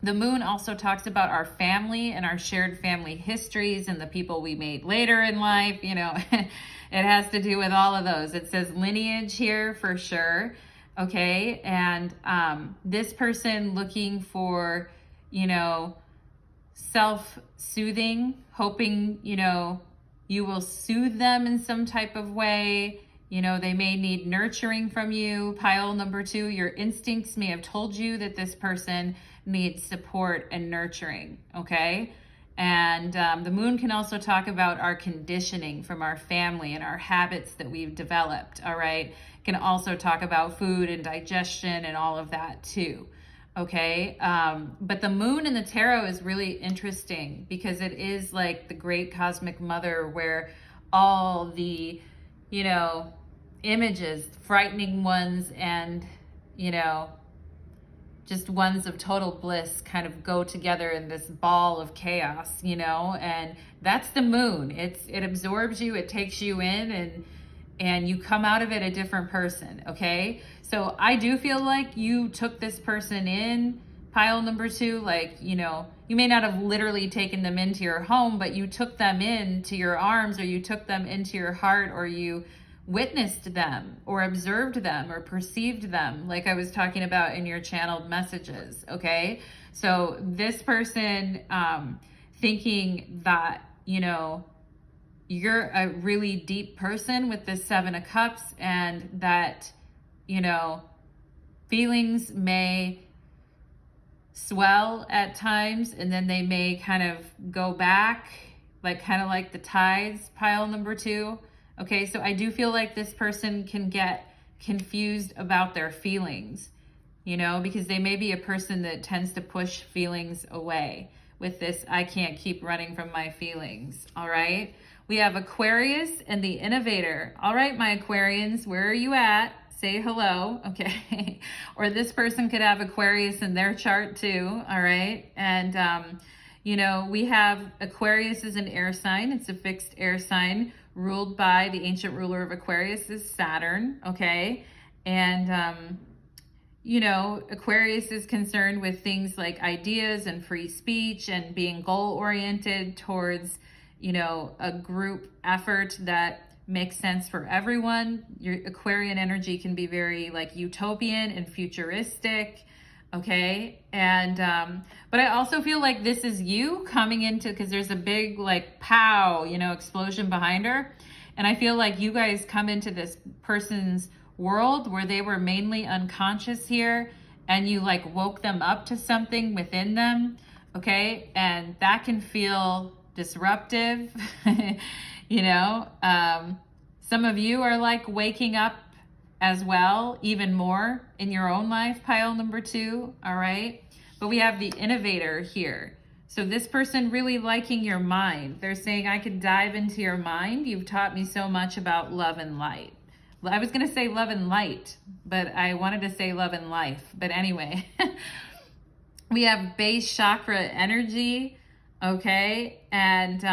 the moon also talks about our family and our shared family histories and the people we made later in life, you know. It has to do with all of those. It says lineage here for sure, okay? And this person looking for, you know, self-soothing, hoping, you know, you will soothe them in some type of way. You know, they may need nurturing from you. Pile number 2, your instincts may have told you that this person needs support and nurturing, okay? And the moon can also talk about our conditioning from our family and our habits that we've developed, all right? Can also talk about food and digestion and all of that too, okay? But the moon in the tarot is really interesting because it is like the great cosmic mother, where all the, you know, images, frightening ones and, you know, just ones of total bliss kind of go together in this ball of chaos, you know, and that's the moon. It absorbs you, it takes you in, and you come out of it a different person, okay? So I do feel like you took this person in, pile number 2, like, you know, you may not have literally taken them into your home, but you took them into your arms, or you took them into your heart, or you witnessed them or observed them or perceived them, like I was talking about in your channeled messages, okay? So this person thinking that, you know, you're a really deep person with this 7 of Cups, and that, you know, feelings may swell at times and then they may kind of go back, like kind of like the tides, pile number 2. Okay, so I do feel like this person can get confused about their feelings, you know, because they may be a person that tends to push feelings away with this, I can't keep running from my feelings, all right? We have Aquarius and the Innovator. All right, my Aquarians, where are you at? Say hello, okay? Or this person could have Aquarius in their chart too, all right? And, you know, we have Aquarius is an air sign. It's a fixed air sign ruled by the ancient ruler of Aquarius is Saturn, okay? And, you know, Aquarius is concerned with things like ideas and free speech and being goal-oriented towards, you know, a group effort that makes sense for everyone. Your Aquarian energy can be very like utopian and futuristic. Okay. And, but I also feel like this is you coming into, because there's a big like pow, you know, explosion behind her. And I feel like you guys come into this person's world where they were mainly unconscious here, and you like woke them up to something within them. Okay. And that can feel disruptive. You know, some of you are like waking up as well, even more in your own life, pile number 2, all right? But we have the innovator here. So this person really liking your mind. They're saying, I could dive into your mind. You've taught me so much about love and light. I was gonna say love and light, but I wanted to say love and life. But anyway, we have base chakra energy, okay? And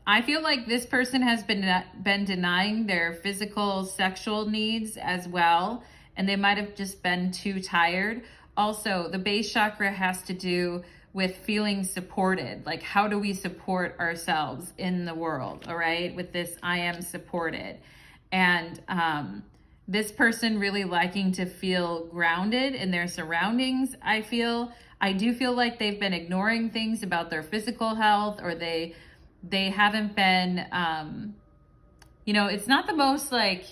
I feel like this person has been denying their physical, sexual needs as well, and they might have just been too tired. Also, the base chakra has to do with feeling supported. Like, how do we support ourselves in the world, all right? With this, I am supported. And this person really liking to feel grounded in their surroundings, I do feel like they've been ignoring things about their physical health, or they haven't been, you know, it's not the most like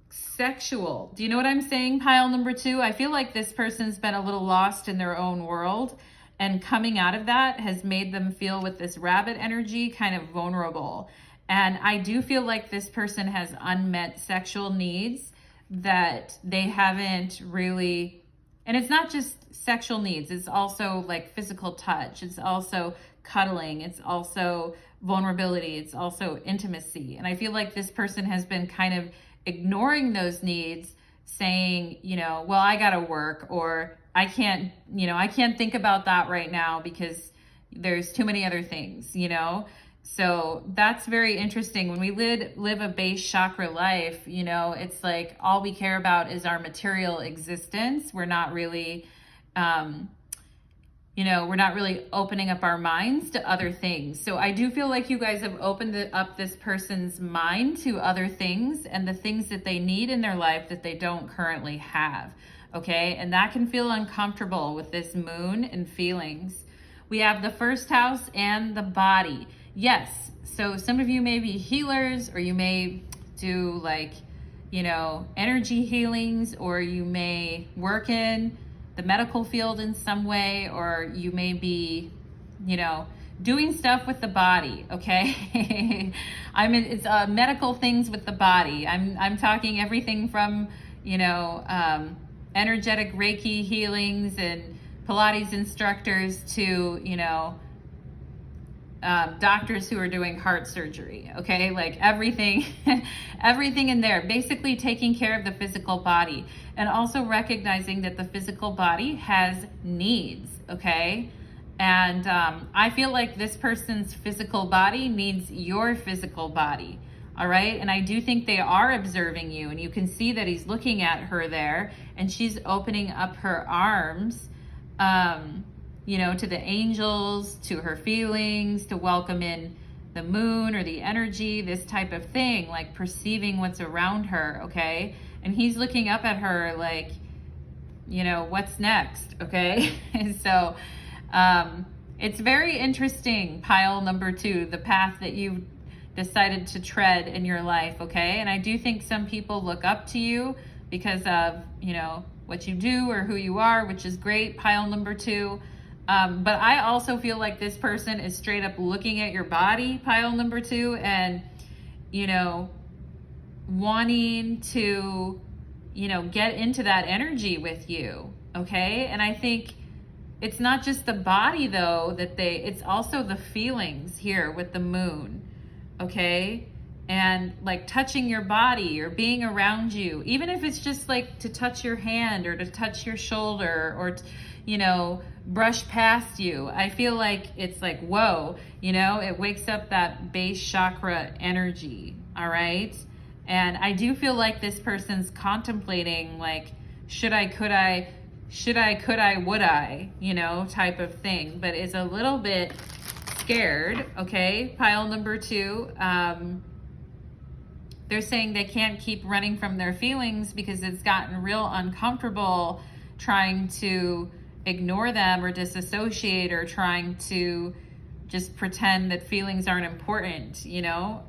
sexual. Do you know what I'm saying, pile number 2? I feel like this person's been a little lost in their own world, and coming out of that has made them feel, with this rabbit energy, kind of vulnerable. And I do feel like this person has unmet sexual needs that they haven't really, and it's not just sexual needs, it's also like physical touch, it's also cuddling, it's also vulnerability, it's also intimacy. And I feel like this person has been kind of ignoring those needs, saying, you know, well, I gotta work, or I can't, you know, I can't think about that right now because there's too many other things, you know? So that's very interesting. When we live a base chakra life, you know, it's like all we care about is our material existence. We're not really, you know, we're not really opening up our minds to other things. So I do feel like you guys have opened up this person's mind to other things and the things that they need in their life that they don't currently have. Okay. And that can feel uncomfortable with this moon and feelings. We have the first house and the body. Yes. So some of you may be healers, or you may do like, you know, energy healings, or you may work in the medical field in some way, or you may be, you know, doing stuff with the body. Okay. I mean, it's medical things with the body. I'm talking everything from, you know, energetic Reiki healings and Pilates instructors to, you know, doctors who are doing heart surgery. Okay, like everything, everything in there, basically taking care of the physical body, and also recognizing that the physical body has needs. Okay, and I feel like this person's physical body needs your physical body. All right, and I do think they are observing you, and you can see that he's looking at her there, and she's opening up her arms, you know, to the angels, to her feelings, to welcome in the moon or the energy, this type of thing, like perceiving what's around her, okay? And he's looking up at her like, you know, what's next, okay? So it's very interesting, pile number 2, the path that you've decided to tread in your life, okay? And I do think some people look up to you because of, you know, what you do or who you are, which is great, pile number 2. But I also feel like this person is straight up looking at your body, pile number 2, and, you know, wanting to, you know, get into that energy with you, okay? And I think it's not just the body, though, it's also the feelings here with the moon, okay? And like touching your body or being around you, even if it's just like to touch your hand or to touch your shoulder or, you know, brush past you. I feel like it's like, whoa, you know, it wakes up that base chakra energy. All right. And I do feel like this person's contemplating like, should I, could I, would I, you know, type of thing, but is a little bit scared. Okay. Pile number 2. They're saying they can't keep running from their feelings because it's gotten real uncomfortable trying to ignore them or disassociate or trying to just pretend that feelings aren't important, you know?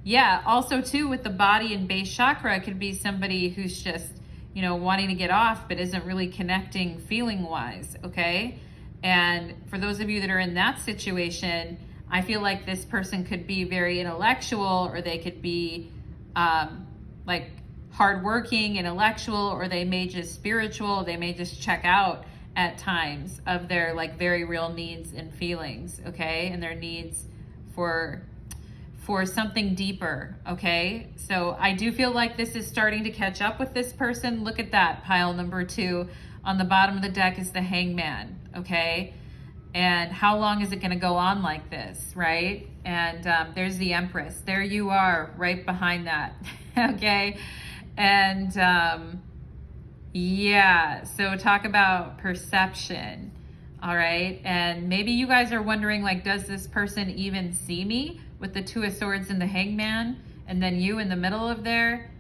Yeah, also too with the body and base chakra, it could be somebody who's just, you know, wanting to get off but isn't really connecting feeling wise, okay? And for those of you that are in that situation, I feel like this person could be very intellectual, or they could be like hardworking, intellectual, or they may just spiritual. They may just check out at times of their like very real needs and feelings, okay? And their needs for something deeper, okay? So I do feel like this is starting to catch up with this person. Look at that, pile number 2. On the bottom of the deck is the Hangman, okay? And how long is it gonna go on like this, right? And there's the Empress. There you are, right behind that, okay? And yeah, so talk about perception, all right? And maybe you guys are wondering, like, does this person even see me? With the Two of Swords and the Hangman, and then you in the middle of there.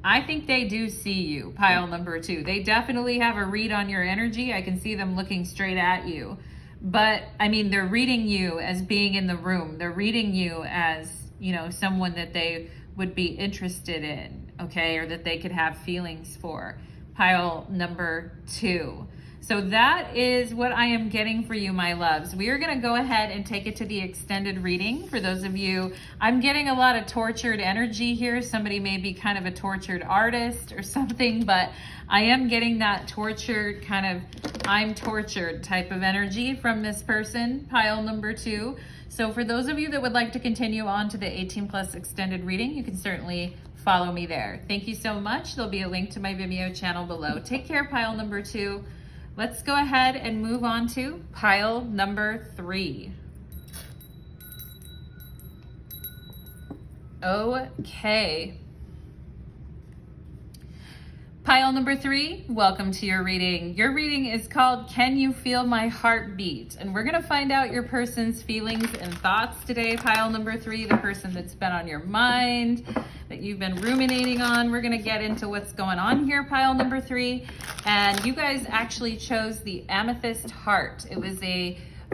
I think they do see you, pile number 2. They definitely have a read on your energy. I can see them looking straight at you. But, I mean, they're reading you as being in the room. They're reading you as, you know, someone that they would be interested in, okay, or that they could have feelings for. Pile number 2. So that is what I am getting for you, my loves. We are going to go ahead and take it to the extended reading. For those of you, I'm getting a lot of tortured energy here. Somebody may be kind of a tortured artist or something, but I am getting that tortured kind of I'm tortured type of energy from this person, pile number 2. So for those of you that would like to continue on to the 18+ extended reading, you can certainly follow me there. Thank you so much. There'll be a link to my Vimeo channel below. Take care, pile number 2. Let's go ahead and move on to pile number 3. Okay. Pile number 3, welcome to your reading. Your reading is called Can You Feel My Heartbeat? And we're gonna find out your person's feelings and thoughts today, pile number 3, the person that's been on your mind, that you've been ruminating on. We're gonna get into what's going on here, pile number 3. And you guys actually chose the Amethyst heart. It was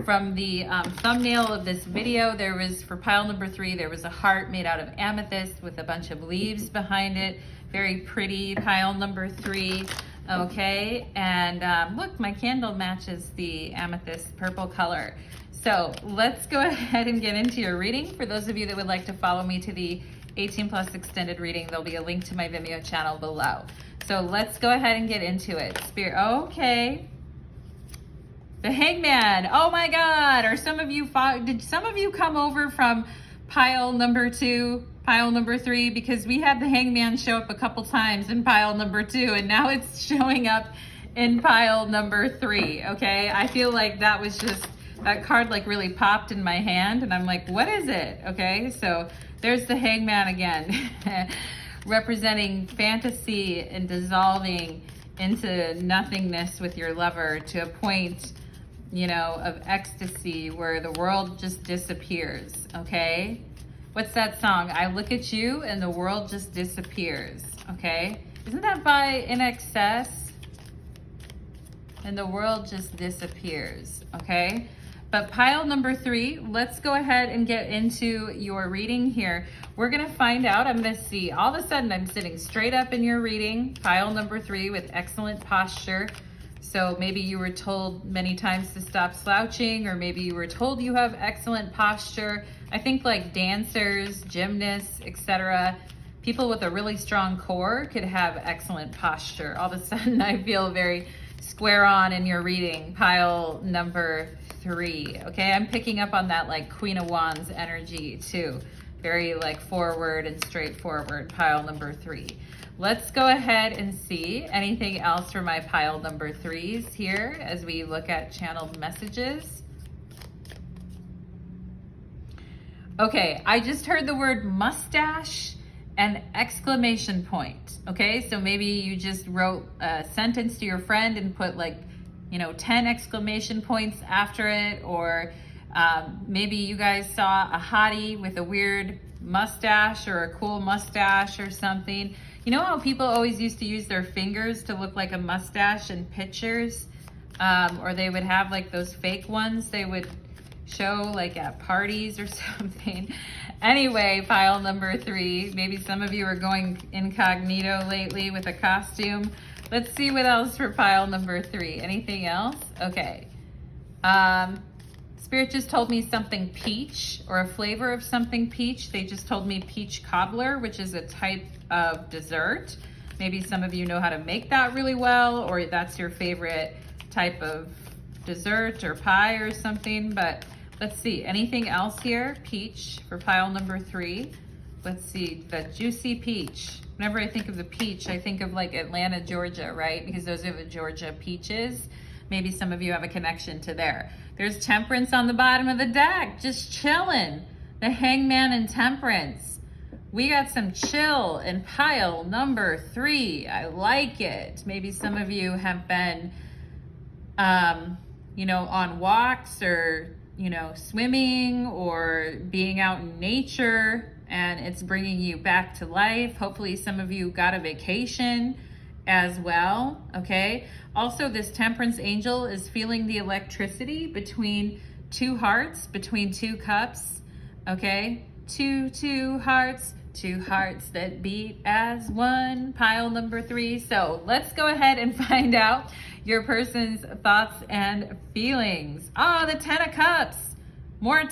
from the thumbnail of this video, there was, for pile number 3, there was a heart made out of amethyst with a bunch of leaves behind it. Very pretty, pile number 3, okay? And look, my candle matches the amethyst purple color. So let's go ahead and get into your reading. For those of you that would like to follow me to the 18+ extended reading, there'll be a link to my Vimeo channel below. So let's go ahead and get into it. Spirit, okay. The Hangman, oh my God. Did some of you come over from pile number 2, pile number 3? Because we had the Hangman show up a couple times in pile number 2, and now it's showing up in pile number 3, okay? I feel like that was just, that card like really popped in my hand, and I'm like, what is it? Okay, so there's the Hangman again, representing fantasy and dissolving into nothingness with your lover to a point, you know, of ecstasy where the world just disappears, okay? What's that song? I look at you and the world just disappears, okay? Isn't that by INXS? And the world just disappears, okay? But pile number 3, let's go ahead and get into your reading here. We're gonna find out, I'm gonna see, all of a sudden I'm sitting straight up in your reading, pile number 3 with excellent posture. So maybe you were told many times to stop slouching, or maybe you were told you have excellent posture. I think like dancers, gymnasts, etc., people with a really strong core could have excellent posture. All of a sudden I feel very square on in your reading, pile number 3. Okay, I'm picking up on that like Queen of Wands energy too. Very like forward and straightforward, pile number 3. Let's go ahead and see anything else for my pile number 3s here as we look at channeled messages. Okay, I just heard the word mustache and exclamation point. Okay, so maybe you just wrote a sentence to your friend and put like, you know, 10 exclamation points after it, or maybe you guys saw a hottie with a weird mustache or a cool mustache or something. You know how people always used to use their fingers to look like a mustache in pictures? Or they would have like those fake ones they would show like at parties or something. Anyway, pile number 3. Maybe some of you are going incognito lately with a costume. Let's see what else for pile number 3. Anything else? Okay. Spirit just told me something peach, or a flavor of something peach. They just told me peach cobbler, which is a type of dessert. Maybe some of you know how to make that really well, or that's your favorite type of dessert or pie or something. But let's see, anything else here? Peach for pile number 3. Let's see, the juicy peach. Whenever I think of the peach, I think of like Atlanta, Georgia, right? Because those are the Georgia peaches. Maybe some of you have a connection to there. There's Temperance on the bottom of the deck, just chilling. The Hangman and Temperance. We got some chill in pile number 3. I like it. Maybe some of you have been, you know, on walks or, you know, swimming or being out in nature, and it's bringing you back to life. Hopefully some of you got a vacation as well, okay? Also, this Temperance angel is feeling the electricity between 2 hearts, between 2 cups, okay? Two hearts, 2 hearts that beat as one, pile number 3. So let's go ahead and find out your person's thoughts and feelings. Ah, the 10 of cups, more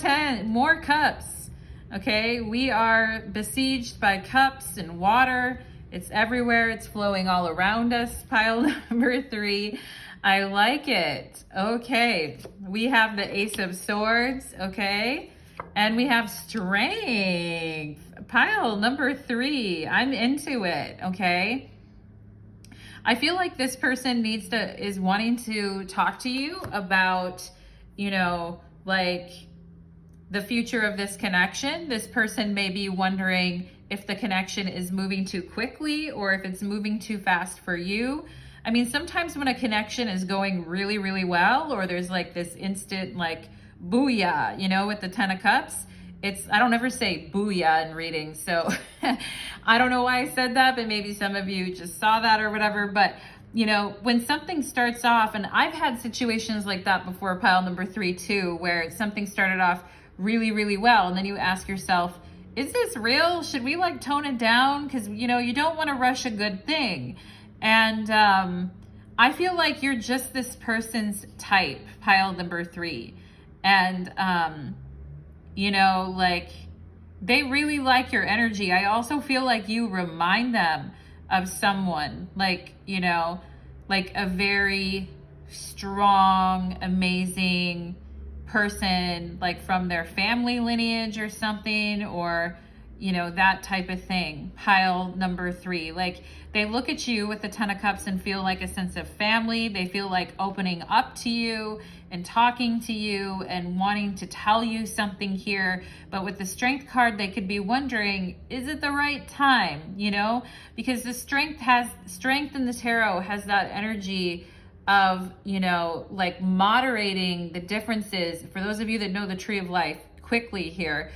cups, okay? We are besieged by cups and water. It's everywhere. It's flowing all around us. Pile number 3. I like it. Okay. We have the Ace of Swords. Okay. And we have Strength. Pile number 3. I'm into it. Okay. I feel like this person is wanting to talk to you about, you know, like the future of this connection. This person may be wondering if the connection is moving too quickly or if it's moving too fast for you. I mean, sometimes when a connection is going really, really well, or there's like this instant like booyah, you know, with the 10 of cups, I don't ever say booyah in readings. So I don't know why I said that, but maybe some of you just saw that or whatever. But you know, when something starts off, and I've had situations like that before, pile number 3 too, where something started off really, really well. And then you ask yourself, is this real? Should we like tone it down? Because, you know, you don't want to rush a good thing. And I feel like you're just this person's type, pile number 3. And, you know, like they really like your energy. I also feel like you remind them of someone, like, you know, like a very strong, amazing person, like from their family lineage or something, or, you know, that type of thing. Pile number 3, like they look at you with the 10 of cups and feel like a sense of family. They feel like opening up to you and talking to you and wanting to tell you something here. But with the Strength card, they could be wondering, is it the right time? You know, because the Strength in the tarot has that energy of, you know, like moderating the differences. For those of you that know the Tree of Life, quickly here,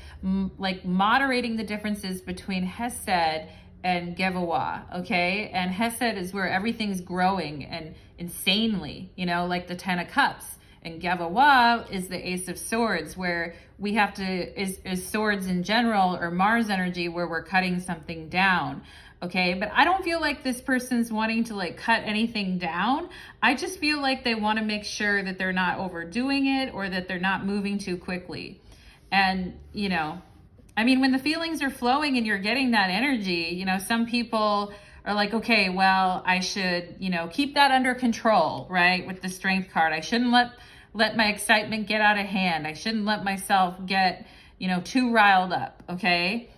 like moderating the differences between Hesed and Gevawa, okay? And Hesed is where everything's growing and insanely, you know, like the 10 of cups. And Gevawa is the Ace of Swords, where we have to, is swords in general, or Mars energy, where we're cutting something down. Okay, but I don't feel like this person's wanting to like cut anything down. I just feel like they want to make sure that they're not overdoing it or that they're not moving too quickly. And, you know, I mean, when the feelings are flowing and you're getting that energy, you know, some people are like, okay, well, I should, you know, keep that under control, right? With the Strength card, I shouldn't let my excitement get out of hand. I shouldn't let myself get, you know, too riled up, okay?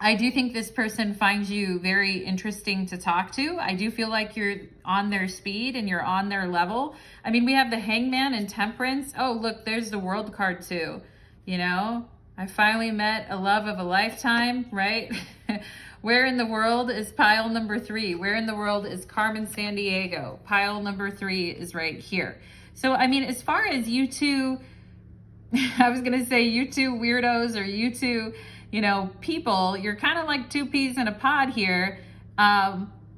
I do think this person finds you very interesting to talk to. I do feel like you're on their speed and you're on their level. I mean, we have the Hangman and Temperance. Oh, look, there's the World card too. You know, I finally met a love of a lifetime, right? Where in the world is pile number 3? Where in the world is Carmen Sandiego? Pile number 3 is right here. So, I mean, as far as you two, I was going to say you two weirdos, or you two, people, you're kind of like two peas in a pod here.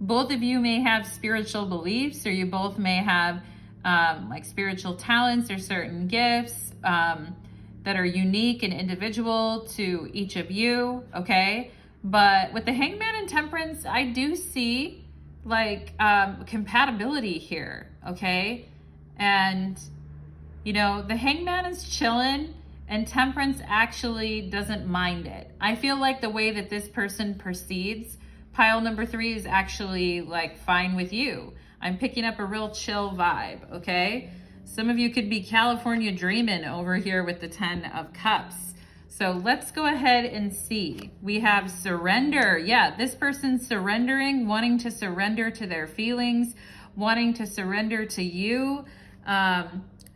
Both of you may have spiritual beliefs, or you both may have like spiritual talents or certain gifts that are unique and individual to each of you, okay? But with the Hangman and Temperance, I do see like compatibility here, okay? And, the Hangman is chilling, and Temperance actually doesn't mind it. I feel like the way that this person proceeds, pile number 3 is actually like fine with you. I'm picking up a real chill vibe, okay? Some of you could be California dreaming over here with the 10 of Cups. So let's go ahead and see. We have surrender. Yeah, this person's surrendering, wanting to surrender to their feelings, wanting to surrender to you,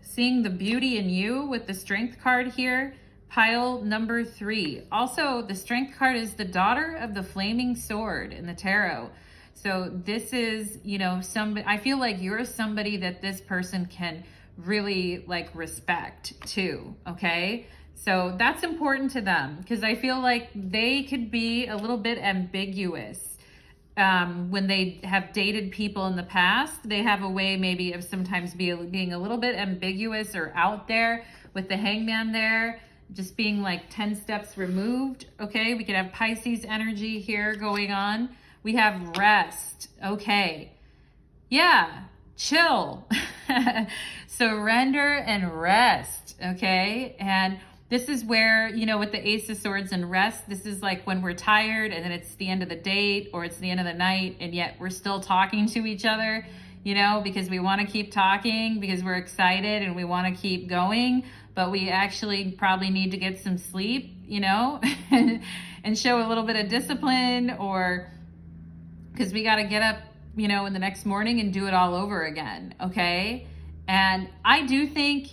seeing the beauty in you with the Strength card here. Pile number 3. Also, the Strength card is the daughter of the Flaming Sword in the tarot. So this is, somebody, I feel like you're somebody that this person can really like respect too, okay? So that's important to them, because I feel like they could be a little bit ambiguous. When they have dated people in the past, they have a way maybe of sometimes being a little bit ambiguous or out there with the Hangman there, just being like 10 steps removed, okay? We could have Pisces energy here going on. We have rest, okay. Yeah, chill. Surrender and rest, okay? And this is where, with the Ace of Swords and rest, this is like when we're tired and then it's the end of the date or it's the end of the night, and yet we're still talking to each other, because we want to keep talking, because we're excited and we want to keep going, but we actually probably need to get some sleep, and show a little bit of discipline, or because we got to get up, in the next morning and do it all over again, okay? And I do think,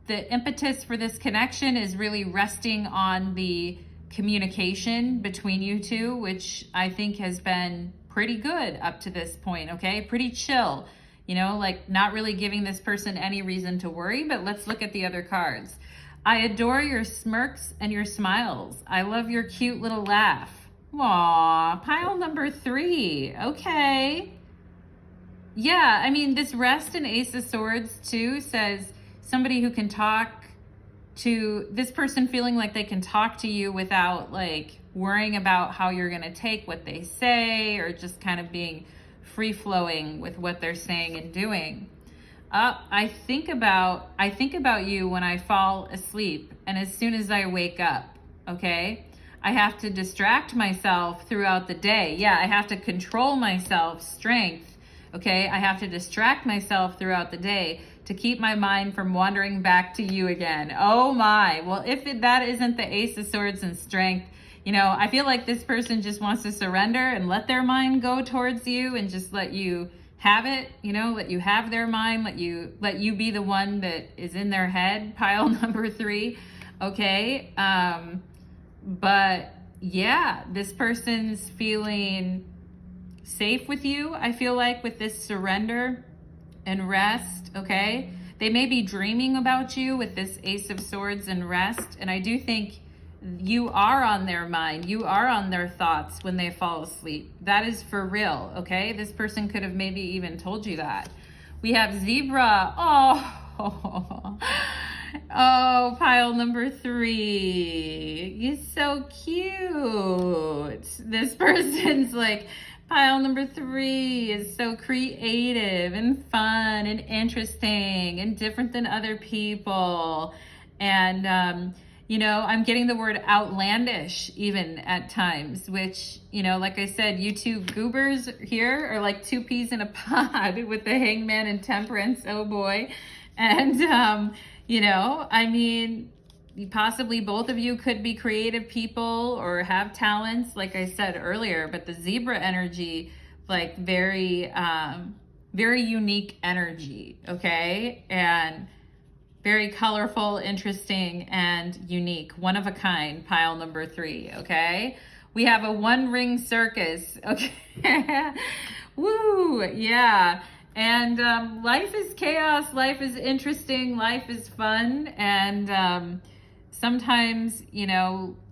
the impetus for this connection is really resting on the communication between you two, which I think has been pretty good up to this point, okay? Pretty chill, like not really giving this person any reason to worry. But let's look at the other cards. I adore your smirks and your smiles. I love your cute little laugh. Aw, pile number 3, okay. Yeah, I mean, this rest and Ace of Swords too says somebody who can talk to this person, feeling like they can talk to you without like worrying about how you're going to take what they say, or just kind of being free flowing with what they're saying and doing. I think about you when I fall asleep, and as soon as I wake up, okay? I have to distract myself throughout the day. Yeah, I have to control myself, strength, okay? I have to distract myself throughout the day to keep my mind from wandering back to you again. Oh my. Well, if that isn't the Ace of Swords and strength, I feel like this person just wants to surrender and let their mind go towards you and just let you have it, let you have their mind, let you be the one that is in their head, pile number 3, okay? But yeah, this person's feeling safe with you, I feel like, with this surrender and rest, okay? They may be dreaming about you with this Ace of Swords and rest, and I do think you are on their mind. You are on their thoughts when they fall asleep. That is for real, okay? This person could have maybe even told you that. We have zebra. Oh, oh, pile number 3. You're so cute. This person's like, pile number 3 is so creative and fun and interesting and different than other people. And, I'm getting the word outlandish even at times, which, like I said, you two goobers here are like two peas in a pod with the Hangman and Temperance. Oh boy. And, I mean, possibly both of you could be creative people or have talents, like I said earlier, but the zebra energy, like very, very unique energy, okay? And very colorful, interesting, and unique. One of a kind, pile number 3, okay? We have a one-ring circus, okay? Woo, yeah. And life is chaos, life is interesting, life is fun, and sometimes,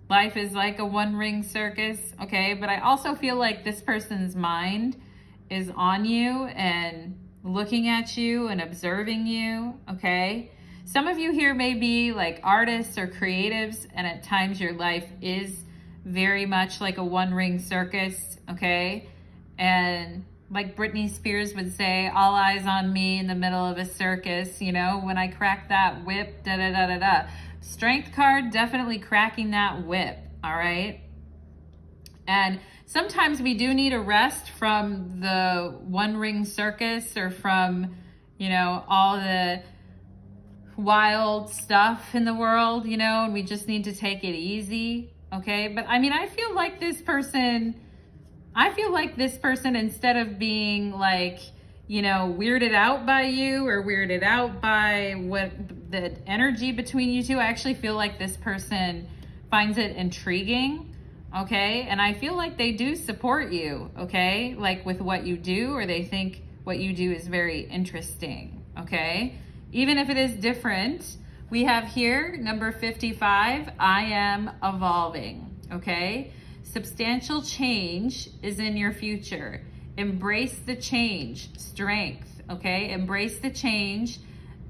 life is like a one-ring circus, okay? But I also feel like this person's mind is on you and looking at you and observing you, okay? Some of you here may be like artists or creatives, and at times your life is very much like a one-ring circus, okay? And like Britney Spears would say, all eyes on me in the middle of a circus, you know, when I crack that whip, da-da-da-da-da. Strength card, definitely cracking that whip, all right? And sometimes we do need a rest from the one-ring circus or from, you know, all the wild stuff in the world, you know, and we just need to take it easy, okay? But I mean, I feel like this person, instead of being like, you know, weirded out by you or weirded out by what the energy between you two, I actually feel like this person finds it intriguing, okay? And I feel like they do support you, okay? Like with what you do, or they think what you do is very interesting, okay? Even if it is different. We have here number 55, I am evolving, okay? Substantial change is in your future. Embrace the change, strength, okay? Embrace the change,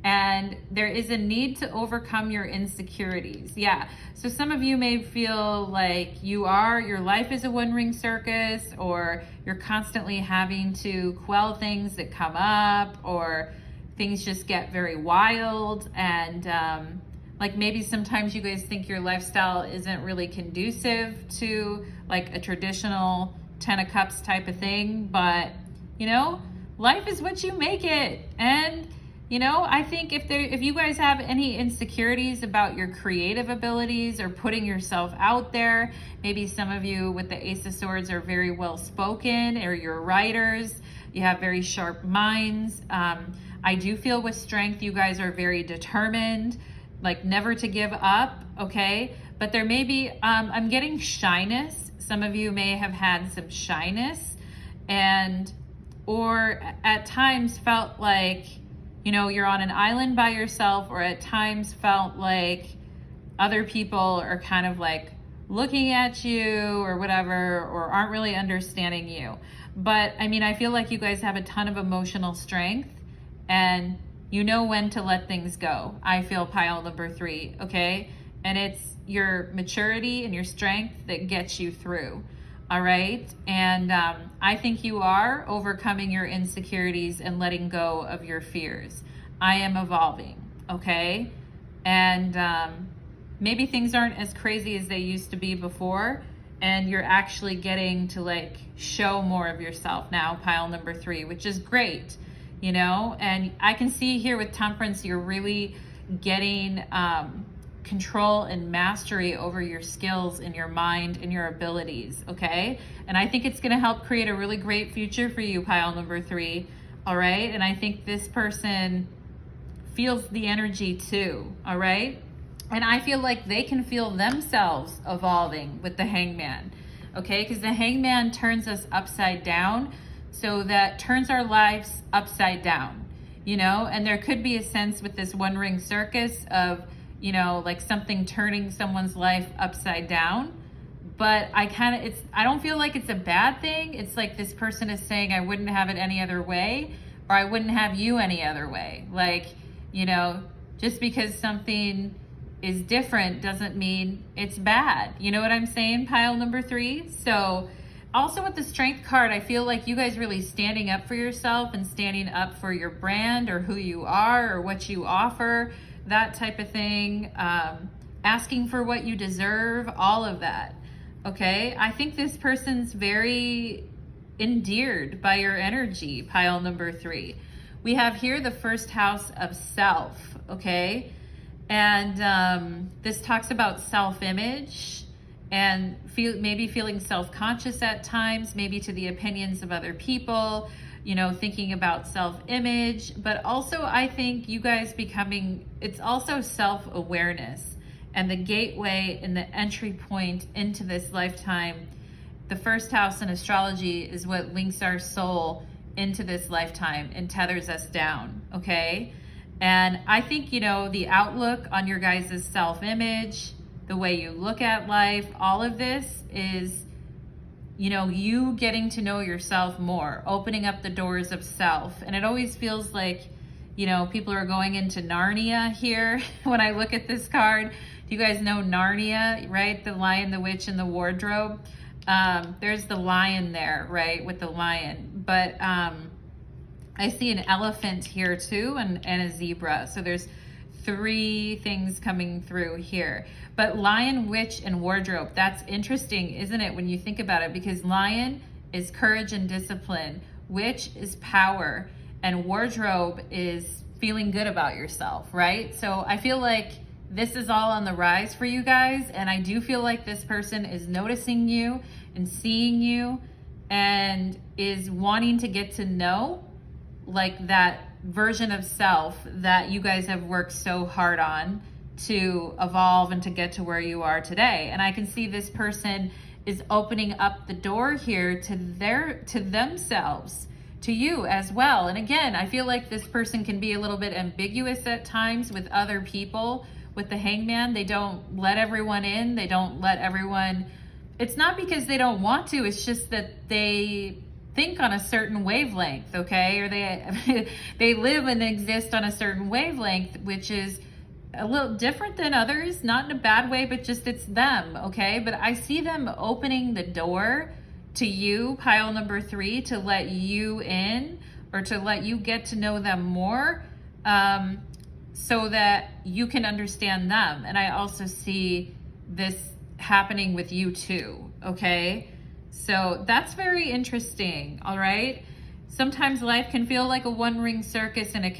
and there is a need to overcome your insecurities. Yeah, so some of you may feel like your life is a one-ring circus, or you're constantly having to quell things that come up, or things just get very wild, and like maybe sometimes you guys think your lifestyle isn't really conducive to like a traditional 10 of Cups type of thing, but you know, life is what you make it. And you know, I think if you guys have any insecurities about your creative abilities or putting yourself out there, maybe some of you with the Ace of Swords are very well spoken, or you're writers, you have very sharp minds. I do feel with strength, you guys are very determined, like never to give up, okay? But there may be, I'm getting shyness. Some of you may have had some shyness, or at times felt like, you know, you're on an island by yourself, or at times felt like other people are kind of like looking at you or whatever, or aren't really understanding you. But I mean, I feel like you guys have a ton of emotional strength, and you know when to let things go. I feel pile number 3, okay? And it's your maturity and your strength that gets you through, all right? And I think you are overcoming your insecurities and letting go of your fears. I am evolving, okay? And maybe things aren't as crazy as they used to be before, and you're actually getting to like show more of yourself now, pile number 3, which is great. You know, and I can see here with Temperance, you're really getting control and mastery over your skills and your mind and your abilities, okay? And I think it's going to help create a really great future for you, pile number 3, all right? And I think this person feels the energy too, all right? And I feel like they can feel themselves evolving with the Hangman, okay? Because the Hangman turns us upside down. So that turns our lives upside down, you know, and there could be a sense with this one-ring circus of, you know, like something turning someone's life upside down. But I don't feel like it's a bad thing. It's like this person is saying, I wouldn't have it any other way, or I wouldn't have you any other way. Like, you know, just because something is different doesn't mean it's bad. You know what I'm saying, pile number 3? So also with the Strength card, I feel like you guys really standing up for yourself and standing up for your brand or who you are or what you offer, that type of thing, asking for what you deserve, all of that, okay? I think this person's very endeared by your energy, pile number 3. We have here the first house of self, okay? And this talks about self-image, and maybe feeling self-conscious at times, maybe to the opinions of other people, you know, thinking about self-image, but also I think you guys it's also self-awareness, and the gateway and the entry point into this lifetime. The first house in astrology is what links our soul into this lifetime and tethers us down, okay? And I think, you know, the outlook on your guys' self-image, the way you look at life. All of this is, you know, you getting to know yourself more, opening up the doors of self. And it always feels like, you know, people are going into Narnia here when I look at this card. Do you guys know Narnia, right? The Lion, the Witch, and the Wardrobe. There's the lion there, right, with the lion. But I see an elephant here too, and a zebra. So there's 3 things coming through here. But lion, witch, and wardrobe, that's interesting, isn't it, when you think about it? Because lion is courage and discipline, witch is power, and wardrobe is feeling good about yourself, right? So I feel like this is all on the rise for you guys, and I do feel like this person is noticing you and seeing you and is wanting to get to know like that version of self that you guys have worked so hard on to evolve and to get to where you are today. And I can see this person is opening up the door here to themselves, to you as well. And again, I feel like this person can be a little bit ambiguous at times with other people. With the Hangman, they don't let everyone in. They don't let everyone, it's not because they don't want to, it's just that they think on a certain wavelength, okay? Or they live and exist on a certain wavelength, which is a little different than others, not in a bad way, but just it's them, okay? But I see them opening the door to you, pile number 3, to let you in or to let you get to know them more, so that you can understand them. And I also see this happening with you too, okay? So that's very interesting, all right? Sometimes life can feel like a one-ring circus, and life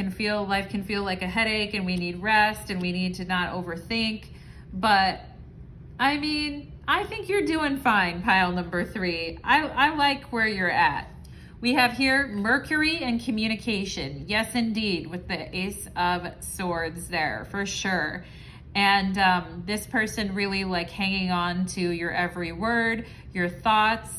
can feel like a headache, and we need rest and we need to not overthink. But I mean, I think you're doing fine, pile number 3. I like where you're at. We have here Mercury and communication. Yes, indeed, with the Ace of Swords there, for sure. And this person really like hanging on to your every word, your thoughts,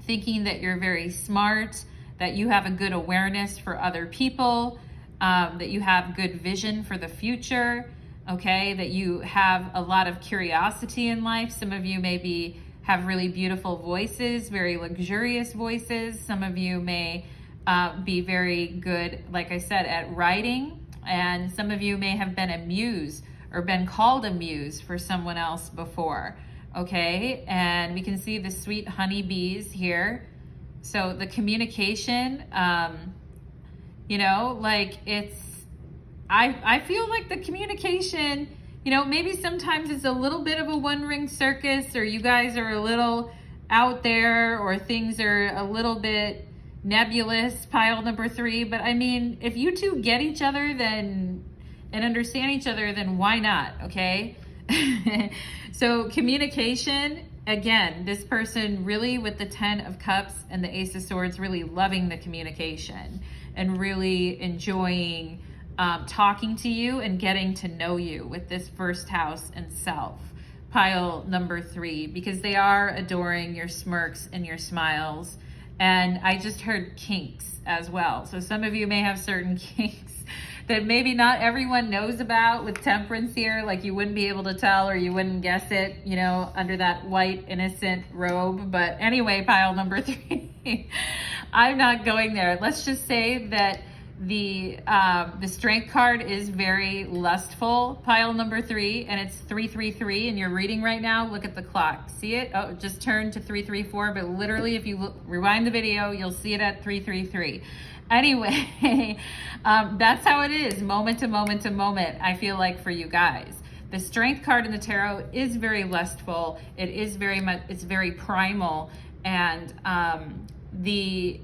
thinking that you're very smart, that you have a good awareness for other people, that you have good vision for the future, okay? That you have a lot of curiosity in life. Some of you maybe have really beautiful voices, very luxurious voices. Some of you may be very good, like I said, at writing. And some of you may have been a muse or been called a muse for someone else before, okay? And we can see the sweet honeybees here. So the communication, you know, like I feel like the communication, you know, maybe sometimes it's a little bit of a one-ring circus, or you guys are a little out there, or things are a little bit nebulous, pile number 3. But I mean, if you two get each other and understand each other, then why not, okay? So communication, again, this person really with the 10 of Cups and the Ace of Swords really loving the communication and really enjoying talking to you and getting to know you with this first house and self, pile number 3, because they are adoring your smirks and your smiles. And I just heard kinks as well. So some of you may have certain kinks that maybe not everyone knows about with Temperance here. Like you wouldn't be able to tell, or you wouldn't guess it, you know, under that white innocent robe. But anyway, pile number 3, I'm not going there. Let's just say that the Strength card is very lustful, pile number 3, and it's 333, and you're reading right now. Look at the clock. See it? Oh, it just turned to 334, but literally if you rewind the video, you'll see it at 333. Anyway, that's how it is, moment to moment to moment, I feel like, for you guys. The Strength card in the tarot is very lustful. It is very much, it's very primal, and the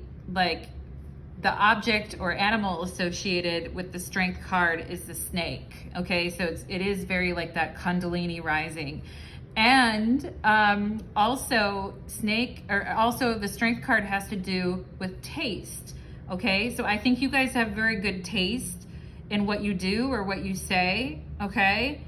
object or animal associated with the Strength card is the snake, okay? So it is very like that Kundalini rising. And also the Strength card has to do with taste, okay? So I think you guys have very good taste in what you do or what you say, okay?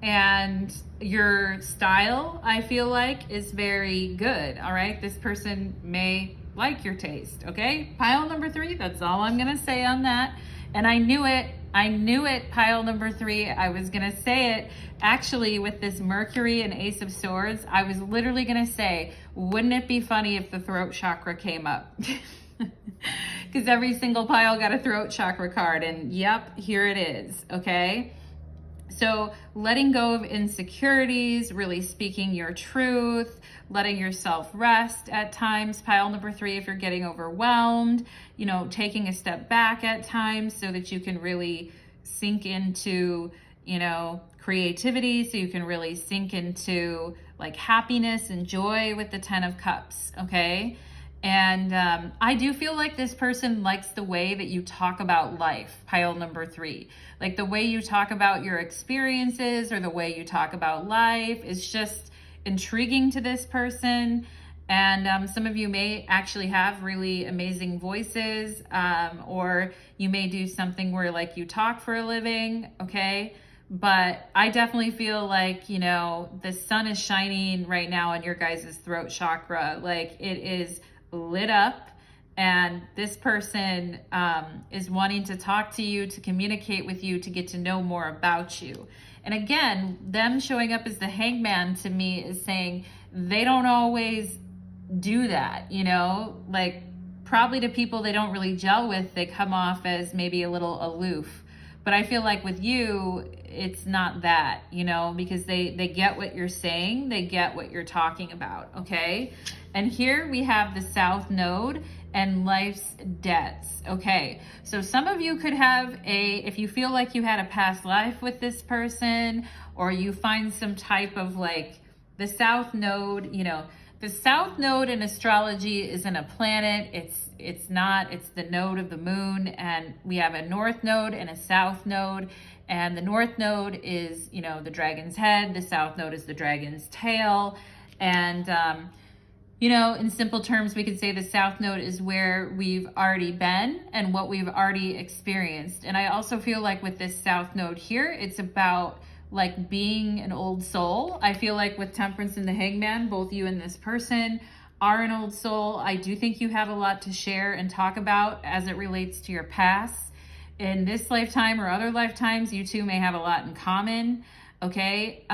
And your style, I feel like, is very good, all right? This person may like your taste, okay? Pile number 3, that's all I'm gonna say on that. And I knew it, pile number 3, I was gonna say it. Actually, with this Mercury and Ace of Swords, I was literally gonna say, wouldn't it be funny if the throat chakra came up? Because every single pile got a throat chakra card, and yep, here it is, okay? So letting go of insecurities, really speaking your truth, letting yourself rest at times, pile number 3, if you're getting overwhelmed, you know, taking a step back at times so that you can really sink into, you know, creativity, so you can really sink into like happiness and joy with the 10 of Cups, okay? And I do feel like this person likes the way that you talk about life, pile number 3. Like the way you talk about your experiences or the way you talk about life is just intriguing to this person. And some of you may actually have really amazing voices, or you may do something where like you talk for a living, okay? But I definitely feel like, you know, the sun is shining right now in your guys' throat chakra. Like it is lit up, and this person is wanting to talk to you, to communicate with you, to get to know more about you. And again, them showing up as the Hangman to me is saying they don't always do that, you know, like probably to people they don't really gel with, they come off as maybe a little aloof. But I feel like with you, it's not that, you know, because they get what you're saying, they get what you're talking about, okay? And here we have the South Node and life's debts, okay? So some of you could have if you feel like you had a past life with this person, or you find some type of like the South Node, you know, the South Node in astrology isn't a planet, it's the node of the moon, and we have a North Node and a South Node, and the North Node is, you know, the dragon's head, the South Node is the dragon's tail, and you know, in simple terms, we could say the South Node is where we've already been and what we've already experienced. And I also feel like with this South Node here, it's about like being an old soul. I feel like with Temperance and the Hangman, both you and this person are an old soul. I do think you have a lot to share and talk about as it relates to your past. In this lifetime or other lifetimes, you two may have a lot in common, okay?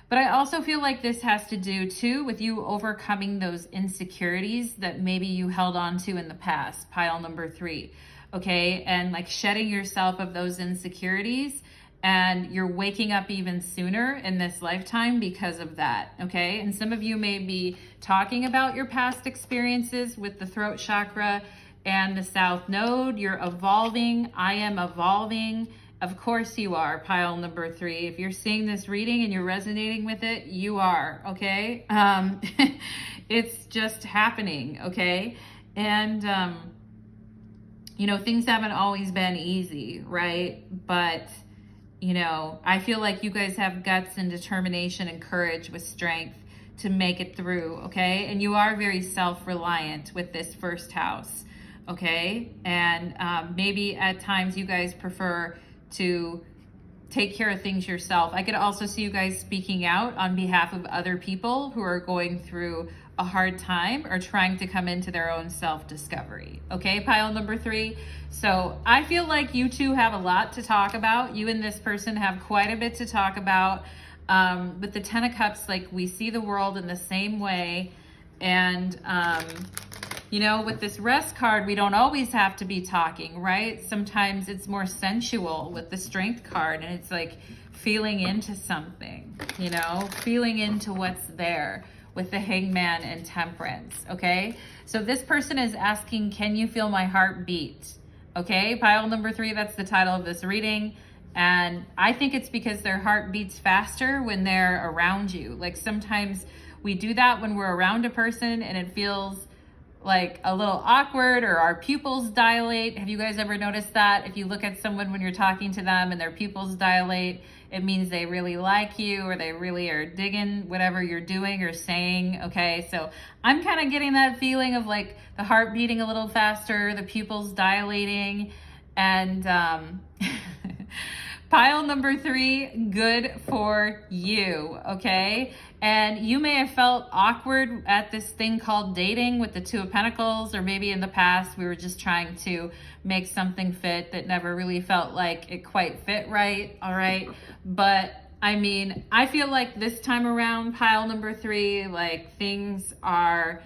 But I also feel like this has to do too with you overcoming those insecurities that maybe you held on to in the past, pile number 3, okay? And like shedding yourself of those insecurities, and you're waking up even sooner in this lifetime because of that, okay? And some of you may be talking about your past experiences with the throat chakra and the South Node. You're evolving. I am evolving. Of course you are, pile number 3. If you're seeing this reading and you're resonating with it, you are, okay? It's just happening, okay? And, you know, things haven't always been easy, right? But, you know, I feel like you guys have guts and determination and courage with strength to make it through, okay? And you are very self-reliant with this first house, okay? And maybe at times you guys prefer to take care of things yourself. I could also see you guys speaking out on behalf of other people who are going through a hard time or trying to come into their own self-discovery. Okay, pile number 3. So I feel like you two have a lot to talk about. You and this person have quite a bit to talk about. With the 10 of Cups, like we see the world in the same way. And, you know, with this rest card, we don't always have to be talking, right? Sometimes it's more sensual with the Strength card, and it's like feeling into something, you know, feeling into what's there with the Hangman and Temperance, okay? So this person is asking, can you feel my heart beat? Okay, pile number 3, that's the title of this reading. And I think it's because their heart beats faster when they're around you. Like sometimes we do that when we're around a person and it feels like a little awkward, or our pupils dilate. Have you guys ever noticed that? If you look at someone when you're talking to them and their pupils dilate, it means they really like you, or they really are digging whatever you're doing or saying, okay? So I'm kind of getting that feeling of like the heart beating a little faster, the pupils dilating, and pile number 3, good for you, okay? And you may have felt awkward at this thing called dating with the Two of Pentacles, or maybe in the past we were just trying to make something fit that never really felt like it quite fit right, all right? But I mean, I feel like this time around, pile number 3, like things are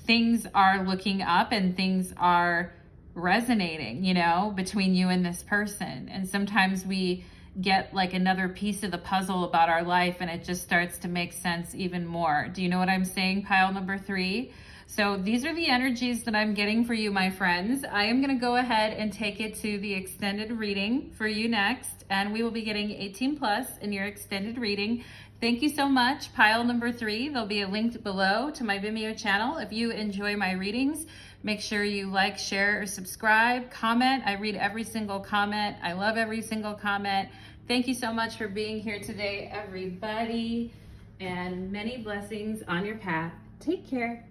looking up and things are resonating, you know, between you and this person. And sometimes we get like another piece of the puzzle about our life and it just starts to make sense even more. Do you know what I'm saying, pile number 3? So these are the energies that I'm getting for you, my friends. I am going to go ahead and take it to the extended reading for you next, and we will be getting 18 plus in your extended reading. Thank you so much, pile number 3. There'll be a link below to my Vimeo channel. If you enjoy my readings, make sure you like, share, or subscribe, comment. I read every single comment. I love every single comment. Thank you so much for being here today, everybody, and many blessings on your path. Take care.